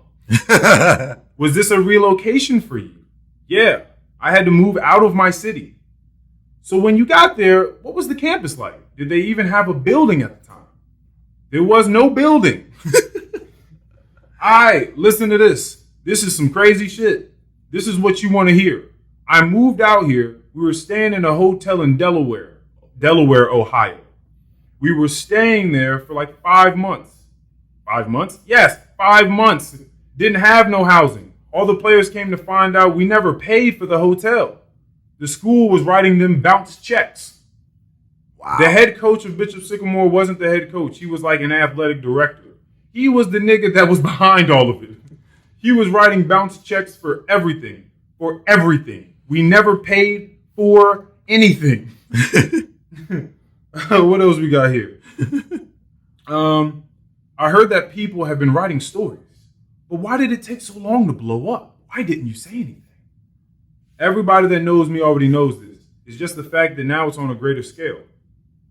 Was this a relocation for you? Yeah, I had to move out of my city. So when you got there, what was the campus like? Did they even have a building at the time? There was no building. Listen to this. This is some crazy shit. This is what you want to hear. I moved out here. We were staying in a hotel in Delaware, Ohio. We were staying there for like 5 months. 5 months? Yes, 5 months. Didn't have no housing. All the players came to find out we never paid for the hotel. The school was writing them bounce checks. Wow. The head coach of Bishop Sycamore wasn't the head coach. He was like an athletic director. He was the nigga that was behind all of it. He was writing bounce checks for everything. For everything. We never paid for anything. What else we got here? I heard that people have been writing stories. But why did it take so long to blow up? Why didn't you say anything? Everybody that knows me already knows this. It's just the fact that now it's on a greater scale.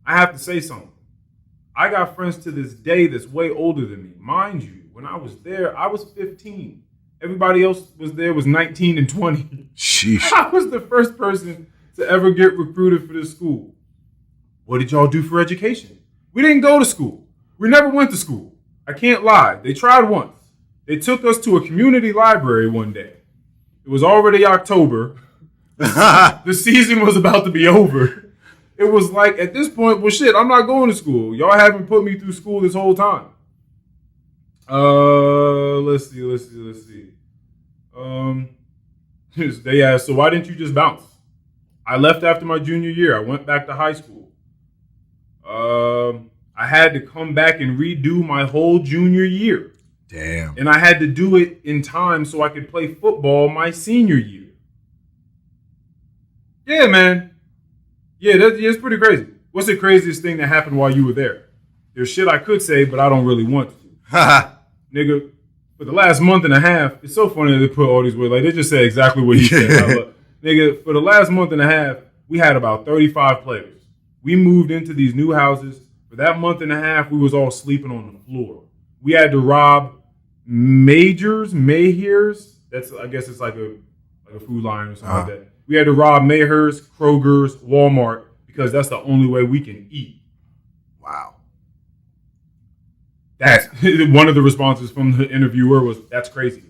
I have to say something. I got friends to this day that's way older than me. Mind you, when I was there, I was 15. Everybody else was there was 19 and 20. Sheesh. I was the first person to ever get recruited for this school. What did y'all do for education? We didn't go to school. We never went to school. I can't lie. They tried once. They took us to a community library one day. It was already October. The season was about to be over. It was like, at this point, well, shit, I'm not going to school. Y'all haven't put me through school this whole time. Let's see. They asked, so why didn't you just bounce? I left after my junior year. I went back to high school. I had to come back and redo my whole junior year. Damn. And I had to do it in time so I could play football my senior year. Yeah, man. Yeah, it's pretty crazy. What's the craziest thing that happened while you were there? There's shit I could say, but I don't really want to. Nigga, for the last month and a half, it's so funny that they put all these words. Like, they just say exactly what you said. Nigga, for the last month and a half, we had about 35 players. We moved into these new houses. For that month and a half, we was all sleeping on the floor. We had to rob Mayhers. I guess it's like a food line or something like that. We had to rob Mayhers, Kroger's, Walmart, because that's the only way we can eat. Wow. That's one of the responses from the interviewer was, that's crazy.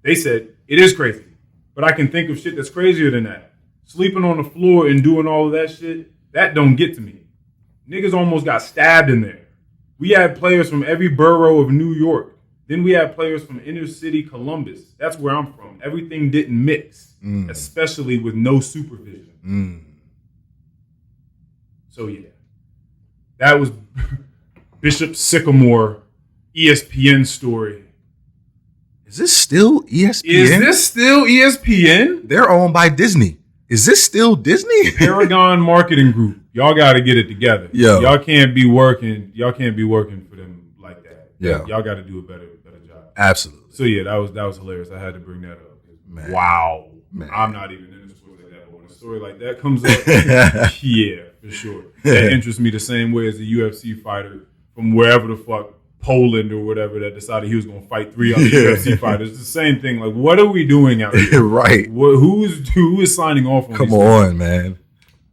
They said, it is crazy. But I can think of shit that's crazier than that. Sleeping on the floor and doing all of that shit, that don't get to me. Niggas almost got stabbed in there. We had players from every borough of New York. Then we had players from inner city Columbus. That's where I'm from. Everything didn't mix, especially with no supervision. So, yeah. That was Bishop Sycamore ESPN story. Is this still ESPN? They're owned by Disney. Is this still Disney? Paragon Marketing Group. Y'all got to get it together. Yo. Y'all can't be working for them like that. Yeah. Y'all got to do a better job. Absolutely. So yeah, that was hilarious. I had to bring that up. Man. Wow. Man. I'm not even in a story like that, but when a story like that comes up, yeah, for sure. That interests me the same way as a UFC fighter from wherever the fuck Poland or whatever that decided he was going to fight 3 other UFC fighters. It's the same thing. Like, what are we doing out here? Right. Who is signing off on Come these on, things? man.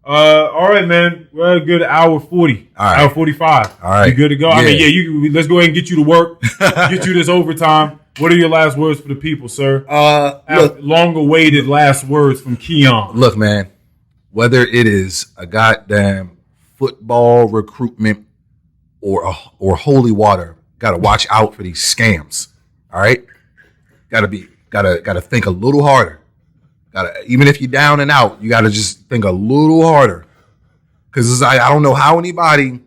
All right, man. We're at a good hour 40. All right. Hour 45. All right. You good to go? Yeah. I mean, let's go ahead and get you to work. Get you this overtime. What are your last words for the people, sir? Long-awaited last words from Keion. Look, man. Whether it is a goddamn football recruitment or holy water, gotta watch out for these scams. All right, gotta think a little harder. Even if you're down and out, you gotta just think a little harder. Because I don't know how anybody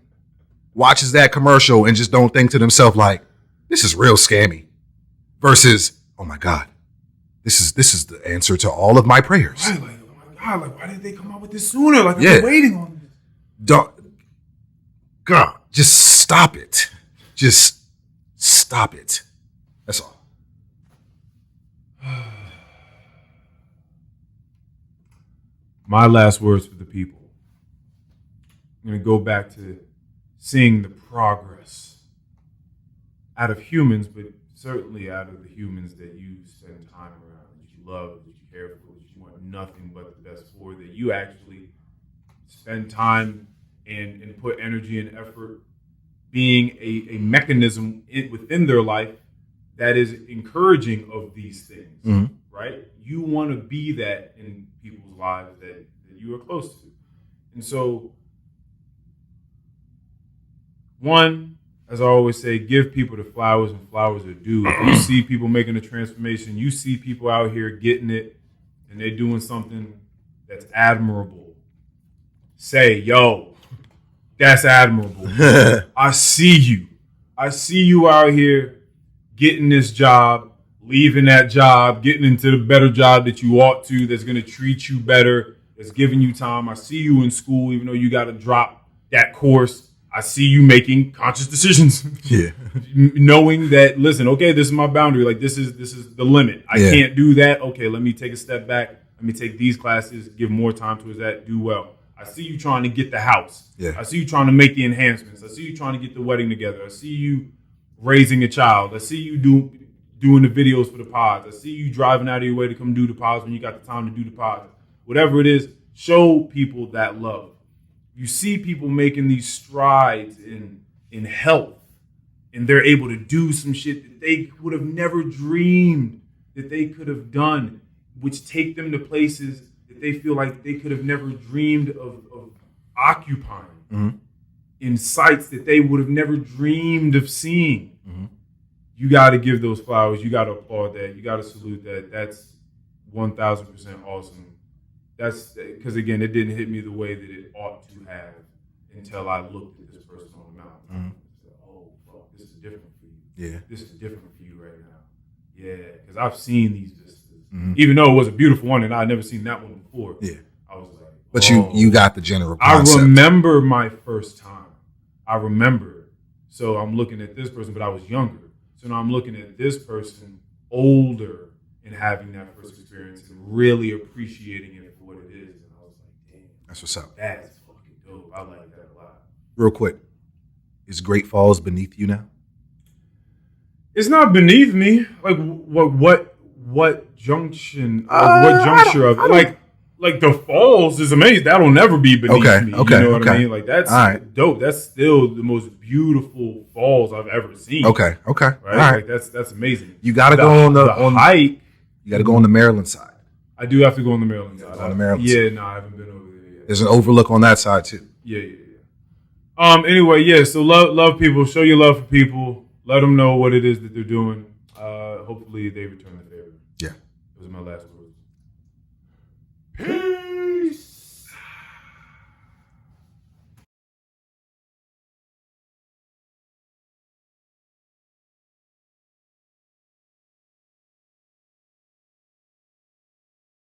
watches that commercial and just don't think to themselves like, this is real scammy. Versus, oh my God, this is the answer to all of my prayers. Right, like, oh my God, like why didn't they come out with this sooner? Like I've been waiting on this. God, just stop it. Just stop it. That's all. My last words for the people. I'm going to go back to seeing the progress out of humans, but certainly out of the humans that you spend time around, that you love, that you care for, that you want nothing but the best for, that you actually spend time and put energy and effort being a mechanism within their life that is encouraging of these things, right? You want to be that in people's lives that you are close to. And so, one, as I always say, give people the flowers and flowers are due. If you see people making a transformation, you see people out here getting it, and they're doing something that's admirable, say, yo, that's admirable. I see you. I see you out here getting this job, leaving that job, getting into the better job that you ought to, that's going to treat you better, that's giving you time. I see you in school, even though you got to drop that course. I see you making conscious decisions. Yeah. Knowing that, listen, okay, this is my boundary. Like, this is the limit. I can't do that. Okay, let me take a step back. Let me take these classes, give more time towards that, do well. I see you trying to get the house. Yeah. I see you trying to make the enhancements. I see you trying to get the wedding together. I see you raising a child. I see you doing the videos for the pods. I see you driving out of your way to come do the pods when you got the time to do the pods. Whatever it is, show people that love. You see people making these strides in health, and they're able to do some shit that they would have never dreamed that they could have done, which take them to places that they feel like they could have never dreamed of occupying, in sites that they would have never dreamed of seeing. You got to give those flowers. You got to applaud that. You got to salute that. That's 1,000% awesome. That's because, again, it didn't hit me the way that it ought to have until I looked at this person on the mountain. I said, oh, fuck, this is different for you. Yeah. This is different for you right now. Yeah, because I've seen these vistas. Even though it was a beautiful one and I'd never seen that one before. Yeah. I was like, But you got the general concept. I remember my first time. I remember. So I'm looking at this person, but I was younger. So now I'm looking at this person older and having that first experience and really appreciating it for what it is. And I was like, damn. That's what's up. That's fucking dope. I like that a lot. Real quick. Is Great Falls beneath you now? It's not beneath me. Like what junction? What juncture of it? Like the falls is amazing. That'll never be beneath me. Okay. You know what I mean? Like that's dope. That's still the most beautiful falls I've ever seen. Okay. Right? All right. Like that's amazing. You gotta go on the hike. You gotta go on the Maryland side. I do have to go on the Maryland side. On the Maryland side. side. No, I haven't been over there yet. There's an overlook on that side too. Yeah. Anyway, yeah. So love people. Show your love for people. Let them know what it is that they're doing. Hopefully they return the favor. Yeah. Those are my last words.